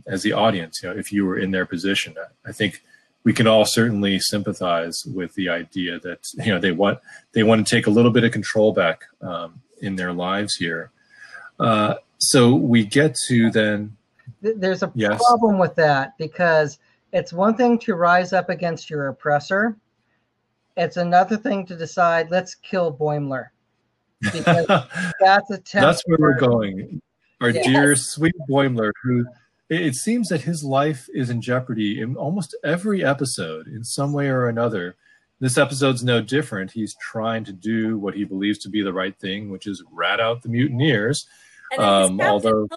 as the audience, if you were in their position? I think we can all certainly sympathize with the idea that they want to take a little bit of control back in their lives here. So we get to then. There's a problem with that, because it's one thing to rise up against your oppressor. It's another thing to decide, let's kill Boimler. Because that's where we're going. Our dear, sweet Boimler, who it seems that his life is in jeopardy in almost every episode in some way or another. This episode's no different. He's trying to do what he believes to be the right thing, which is rat out the mutineers. And although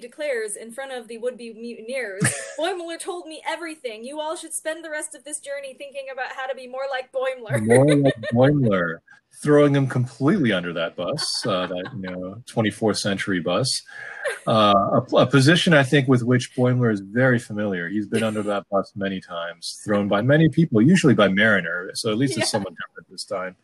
declares in front of the would-be mutineers, Boimler told me everything. You all should spend the rest of this journey thinking about how to be more like Boimler. More like Boimler. Throwing him completely under that bus, that 24th century bus. A position, I think, with which Boimler is very familiar. He's been under that bus many times, thrown by many people, usually by Mariner, so at least it's someone different this time.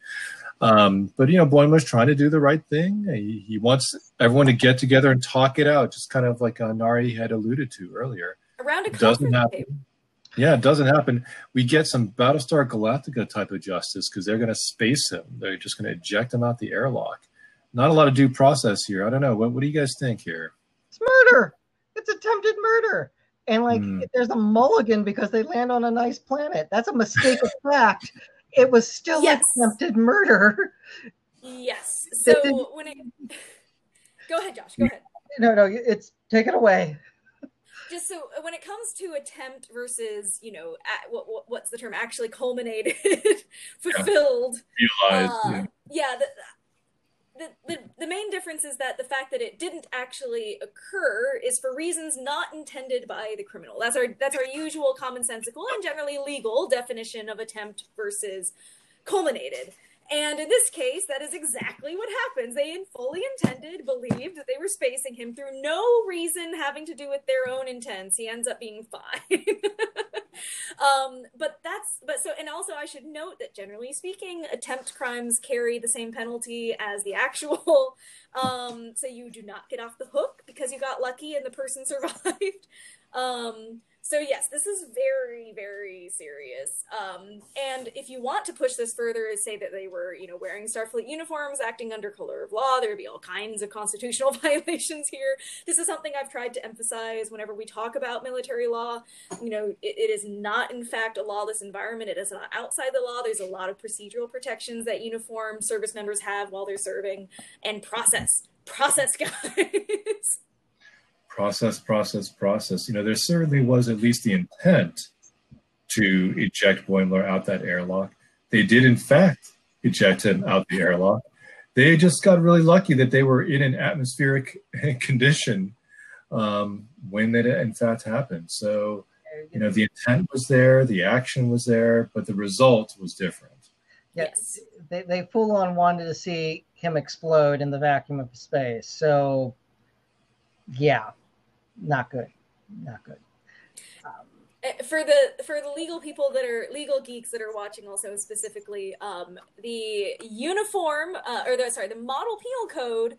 But Boimler's trying to do the right thing. He wants everyone to get together and talk it out, just kind of like Nari had alluded to earlier. Around a conference table. Yeah, it doesn't happen. We get some Battlestar Galactica type of justice because they're going to space him. They're just going to eject him out the airlock. Not a lot of due process here. I don't know. What do you guys think here? It's murder. It's attempted murder. And there's a mulligan because they land on a nice planet. That's a mistake of fact. It was still attempted murder. Yes. So go ahead, Josh. Go ahead. No. Take it away. Just so when it comes to attempt versus, what's the term? Actually culminated, fulfilled. Realized. The main difference is that the fact that it didn't actually occur is for reasons not intended by the criminal. That's our usual commonsensical and generally legal definition of attempt versus culminated. And in this case, that is exactly what happens. They fully intended, believed that they were spacing him through no reason having to do with their own intents. He ends up being fine. And also I should note that generally speaking, attempt crimes carry the same penalty as the actual. So you do not get off the hook because you got lucky and the person survived. So yes, this is very, very serious. And if you want to push this further, is say that they were, wearing Starfleet uniforms, acting under color of law, there would be all kinds of constitutional violations here. This is something I've tried to emphasize whenever we talk about military law. It is not, in fact, a lawless environment. It is not outside the law. There's a lot of procedural protections that uniformed service members have while they're serving, and process, guys. Process. There certainly was at least the intent to eject Boimler out that airlock. They did, in fact, eject him out the airlock. They just got really lucky that they were in an atmospheric condition when that, in fact, happened. So, the intent was there, the action was there, but the result was different. Yes. They full on wanted to see him explode in the vacuum of space. So, yeah. Not good. For the legal people legal geeks that are watching, also specifically, the uniform the model penal code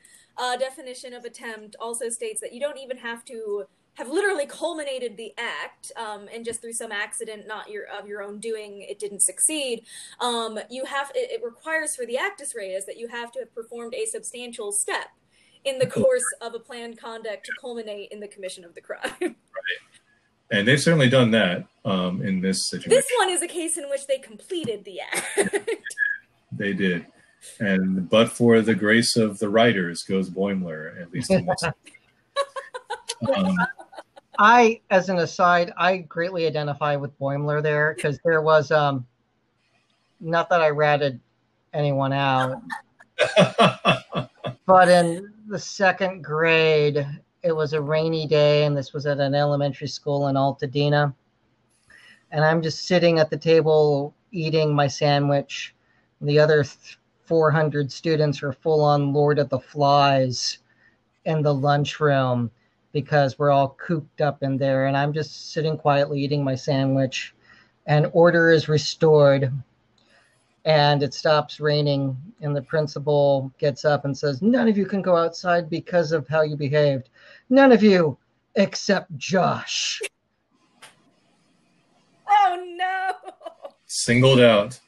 definition of attempt also states that you don't even have to have literally culminated the act, and just through some accident, not of your own doing, it didn't succeed. It requires for the actus reus that you have to have performed a substantial step in the course of a planned conduct to culminate in the commission of the crime. Right. And they've certainly done that in this situation. This one is a case in which they completed the act. They did. But for the grace of the writers goes Boimler, at least in this. I, as an aside, I greatly identify with Boimler there, because there was, not that I ratted anyone out, but in the second grade, it was a rainy day, and this was at an elementary school in Altadena. And I'm just sitting at the table eating my sandwich. The other 400 students are full on Lord of the Flies in the lunchroom because we're all cooped up in there. And I'm just sitting quietly eating my sandwich, and order is restored. And it stops raining, and the principal gets up and says, "None of you can go outside because of how you behaved. None of you except Josh." Oh, no. Singled out.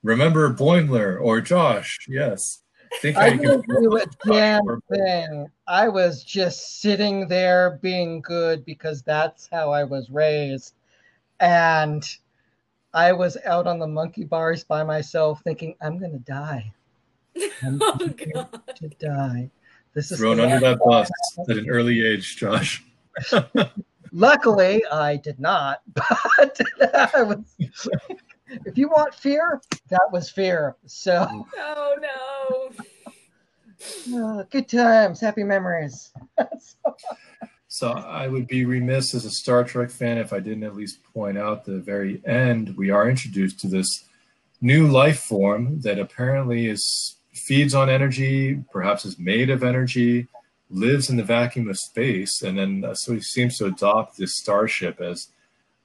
Remember Boimler or Josh? Yes. I didn't do a damn thing. I was just sitting there being good because that's how I was raised. And I was out on the monkey bars by myself thinking, I'm going to die. I'm going to die. This is thrown under that bus at an early age, Josh. Luckily, I did not. But I was, if you want fear, that was fear. So. Oh, no. Good times. Happy memories. So I would be remiss as a Star Trek fan if I didn't at least point out the very end, we are introduced to this new life form that apparently feeds on energy, perhaps is made of energy, lives in the vacuum of space, and then so he seems to adopt this starship as,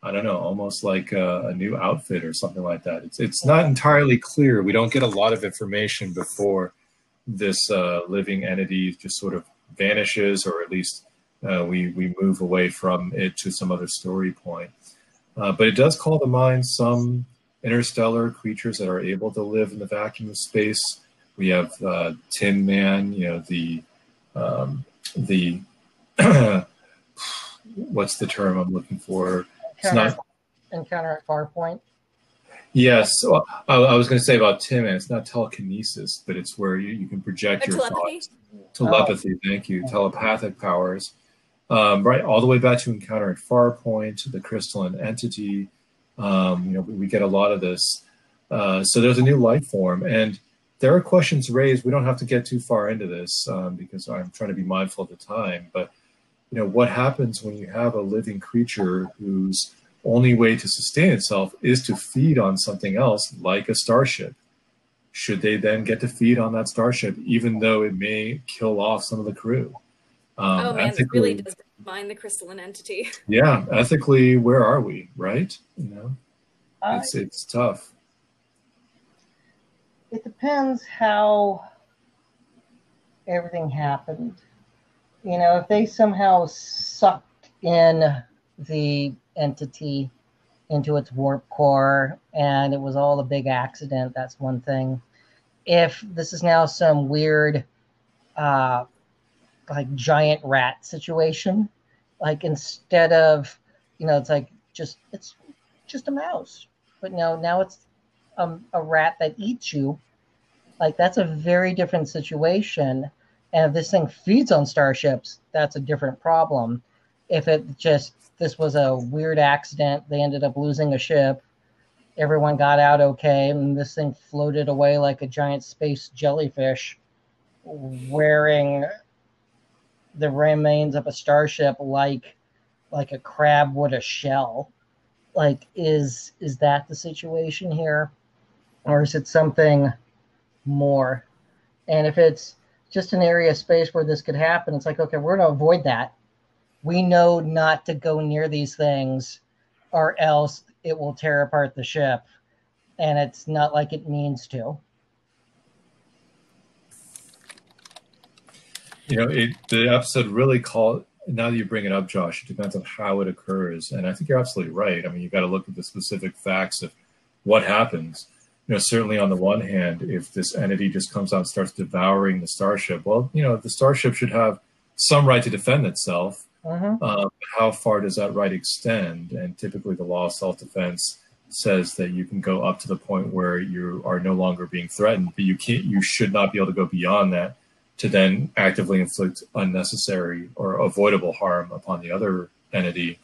I don't know, almost like a new outfit or something like that. It's not entirely clear. We don't get a lot of information before this living entity just sort of vanishes, or at least we move away from it to some other story point. But it does call to mind some interstellar creatures that are able to live in the vacuum of space. We have Tin Man, the what's the term I'm looking for? Encounter at Farpoint. Yes, so I was going to say about Tin Man. It's not telekinesis, but it's where you can project your thoughts. Telepathy. Thank you. Telepathic powers. Right, all the way back to Encounter at Farpoint, the crystalline entity. We get a lot of this. So there's a new life form, and there are questions raised. We don't have to get too far into this because I'm trying to be mindful of the time. But what happens when you have a living creature whose only way to sustain itself is to feed on something else, like a starship? Should they then get to feed on that starship, even though it may kill off some of the crew? Oh man, it really does mind the crystalline entity. Yeah, ethically, where are we? Right? It's tough. It depends how everything happened. If they somehow sucked in the entity into its warp core, and it was all a big accident. That's one thing. If this is now some weird, like giant rat situation, like instead of, it's like it's just a mouse, but now it's a rat that eats you. Like that's a very different situation. And if this thing feeds on starships, that's a different problem. If this was a weird accident, they ended up losing a ship, everyone got out okay, and this thing floated away like a giant space jellyfish wearing the remains of a starship like a crab would a shell. Like, is that the situation here? Or is it something more? And if it's just an area of space where this could happen, it's like, okay, we're going to avoid that. We know not to go near these things or else it will tear apart the ship. And it's not like it means to. The episode really now that you bring it up, Josh, it depends on how it occurs. And I think you're absolutely right. I mean, you've got to look at the specific facts of what happens. Certainly on the one hand, if this entity just comes out and starts devouring the starship, well, the starship should have some right to defend itself. How far does that right extend? And typically the law of self-defense says that you can go up to the point where you are no longer being threatened, but you should not be able to go beyond that to then actively inflict unnecessary or avoidable harm upon the other entity.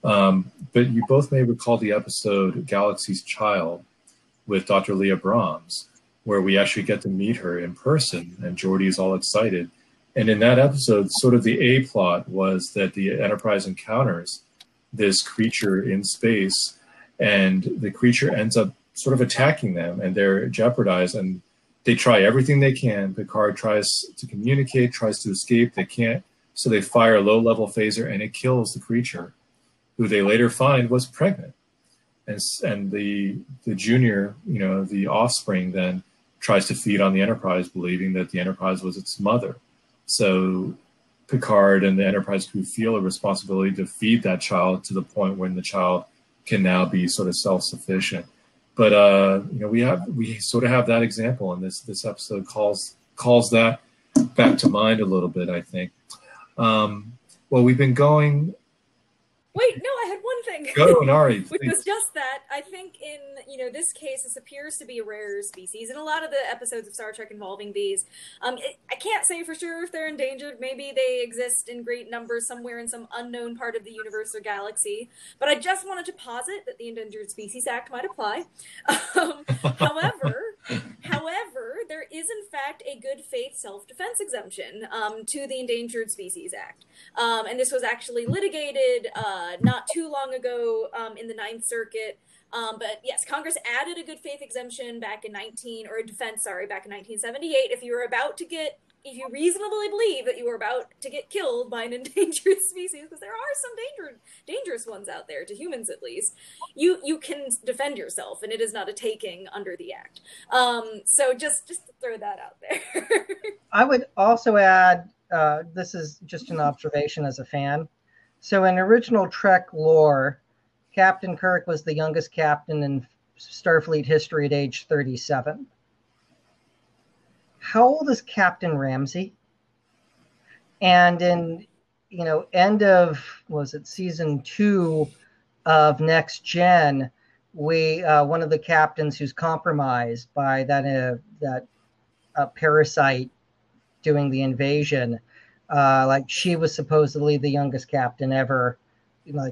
But you both may recall the episode Galaxy's Child with Dr. Leah Brahms, where we actually get to meet her in person, and Geordi is all excited. And in that episode, sort of the A plot was that the Enterprise encounters this creature in space, and the creature ends up sort of attacking them, and they're jeopardized, and they try everything they can. Picard tries to communicate, tries to escape. They can't, so they fire a low-level phaser, and it kills the creature, who they later find was pregnant. And the junior, the offspring, then tries to feed on the Enterprise, believing that the Enterprise was its mother. So Picard and the Enterprise crew feel a responsibility to feed that child to the point when the child can now be sort of self-sufficient. But we sort of have that example, and this episode calls that back to mind a little bit, I think. Well, we've been going. Wait, no, I had one thing. Go, Nari. Which was just that. I think in this case, this appears to be a rare species. In a lot of the episodes of Star Trek involving these, I can't say for sure if they're endangered. Maybe they exist in great numbers somewhere in some unknown part of the universe or galaxy. But I just wanted to posit that the Endangered Species Act might apply. However, there is in fact a good faith self-defense exemption to the Endangered Species Act. And this was actually litigated not too long ago in the Ninth Circuit. But yes, Congress added a good faith exemption back in 1978. If you reasonably believe that you are about to get killed by an endangered species, because there are some dangerous ones out there, to humans at least, you can defend yourself, and it is not a taking under the act. So just to throw that out there. I would also add, this is just an observation as a fan. So in original Trek lore, Captain Kirk was the youngest captain in Starfleet history at age 37. How old is Captain Ramsey? And in, end of, season 2 of Next Gen, one of the captains who's compromised by that parasite doing the invasion, she was supposedly the youngest captain ever,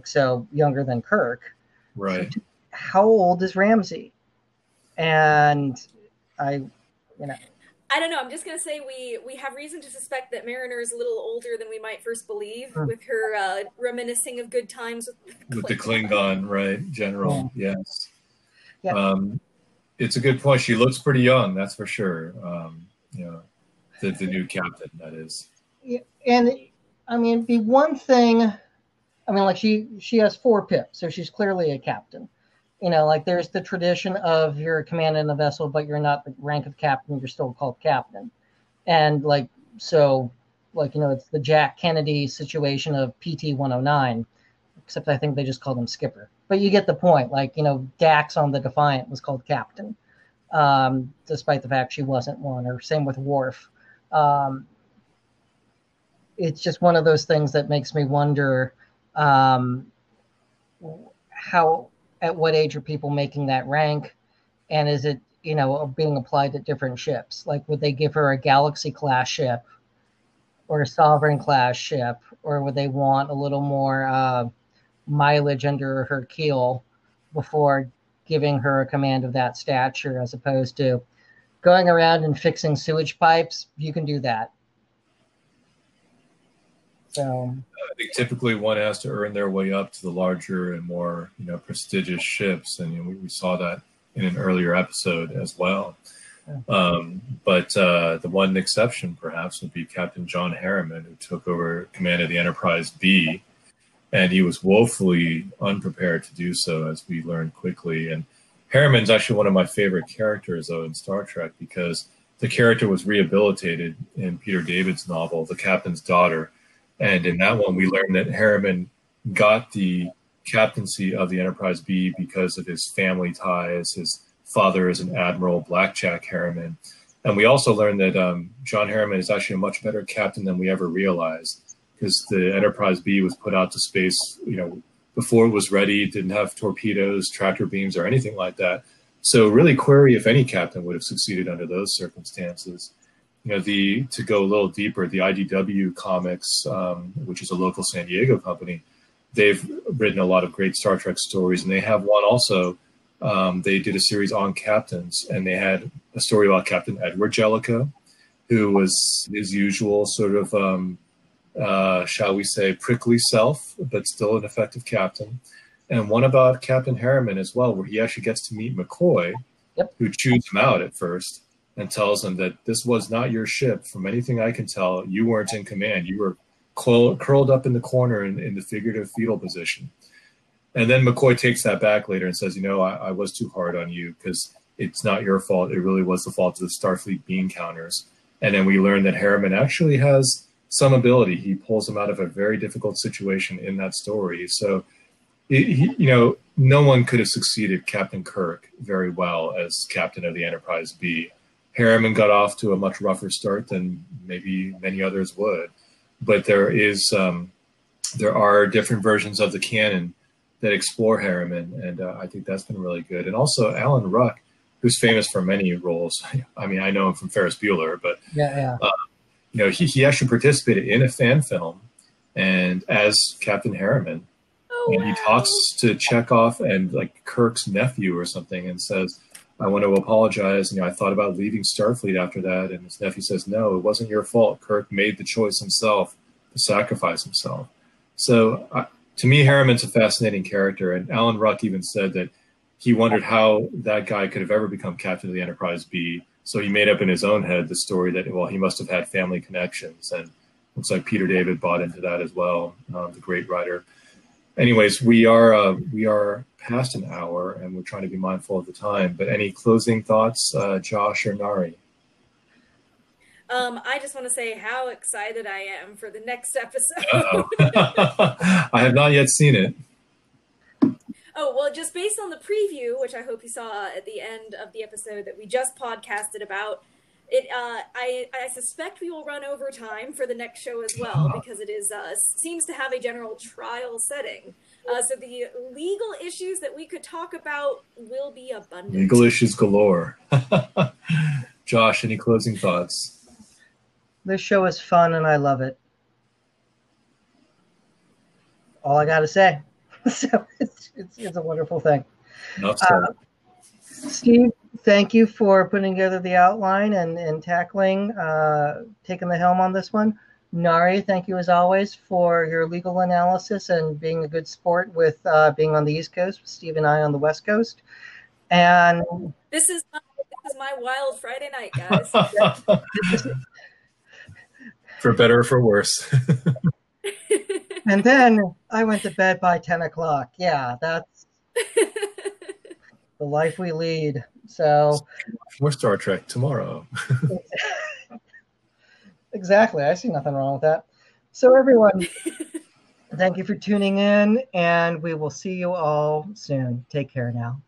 so younger than Kirk. Right. So how old is Ramsey? And I don't know. I'm just going to say we have reason to suspect that Mariner is a little older than we might first believe, with her reminiscing of good times with the Klingon, right? General, yes. Yeah. It's a good point. She looks pretty young, that's for sure. The new captain, that is. Yeah, and the one thing, she has 4 pips, so she's clearly a captain. There's the tradition of you're a commander in the vessel, but you're not the rank of captain, you're still called captain. And it's the Jack Kennedy situation of PT 109. except I think they just called him Skipper. But you get the point. Like, Dax on the Defiant was called Captain, despite the fact she wasn't one, or same with Worf. It's just one of those things that makes me wonder how, at what age are people making that rank, and is it, being applied to different ships? Like, would they give her a Galaxy class ship or a Sovereign class ship, or would they want a little more mileage under her keel before giving her a command of that stature, as opposed to going around and fixing sewage pipes? You can do that. So I think typically one has to earn their way up to the larger and more, prestigious ships, and we saw that in an earlier episode as well. But the one exception, perhaps, would be Captain John Harriman, who took over command of the Enterprise B, and he was woefully unprepared to do so, as we learned quickly. And Harriman's actually one of my favorite characters, though, in Star Trek, because the character was rehabilitated in Peter David's novel, The Captain's Daughter. And in that one, we learned that Harriman got the captaincy of the Enterprise B because of his family ties. His father is an Admiral Blackjack Harriman. And we also learned that John Harriman is actually a much better captain than we ever realized, because the Enterprise B was put out to space, before it was ready, didn't have torpedoes, tractor beams, or anything like that. So really query if any captain would have succeeded under those circumstances. To go a little deeper, the IDW Comics, which is a local San Diego company, they've written a lot of great Star Trek stories, and they have one also. They did a series on captains, and they had a story about Captain Edward Jellicoe, who was his usual sort of, shall we say, prickly self, but still an effective captain. And one about Captain Harriman as well, where he actually gets to meet McCoy, who chews him out at first and tells him that this was not your ship. From anything I can tell, you weren't in command. You were curled up in the corner in the figurative fetal position. And then McCoy takes that back later and says, I was too hard on you because it's not your fault. It really was the fault of the Starfleet bean counters. And then we learn that Harriman actually has some ability. He pulls him out of a very difficult situation in that story. So, no one could have succeeded Captain Kirk very well as captain of the Enterprise B. Harriman got off to a much rougher start than maybe many others would. But there are different versions of the canon that explore Harriman, and I think that's been really good. And also Alan Ruck, who's famous for many roles. I mean, I know him from Ferris Bueller, but he actually participated in a fan film and as Captain Harriman. And he talks to Chekhov and like Kirk's nephew or something and says, I want to apologize. I thought about leaving Starfleet after that. And his nephew says, no, it wasn't your fault. Kirk made the choice himself to sacrifice himself. So to me, Harriman's a fascinating character. And Alan Ruck even said that he wondered how that guy could have ever become captain of the Enterprise B. So he made up in his own head the story that, he must have had family connections. And looks like Peter David bought into that as well, the great writer. Anyways, we are past an hour, and we're trying to be mindful of the time. But any closing thoughts, Josh or Nari? I just want to say how excited I am for the next episode. I have not yet seen it. Oh, well, just based on the preview, which I hope you saw at the end of the episode that we just podcasted about, I suspect we will run over time for the next show as well, because it is seems to have a general trial setting. So the legal issues that we could talk about will be abundant. Legal issues galore. Josh, any closing thoughts? This show is fun, and I love it. All I got to say. So it's a wonderful thing. Enough said. Steve, thank you for putting together the outline and tackling, taking the helm on this one. Nari, thank you as always for your legal analysis and being a good sport with being on the East Coast, with Steve and I on the West Coast. And this is my wild Friday night, guys. For better or for worse. And then I went to bed by 10 o'clock. Yeah, that's the life we lead. So more Star Trek tomorrow. Exactly. I see nothing wrong with that. So everyone, Thank you for tuning in, and we will see you all soon. Take care now.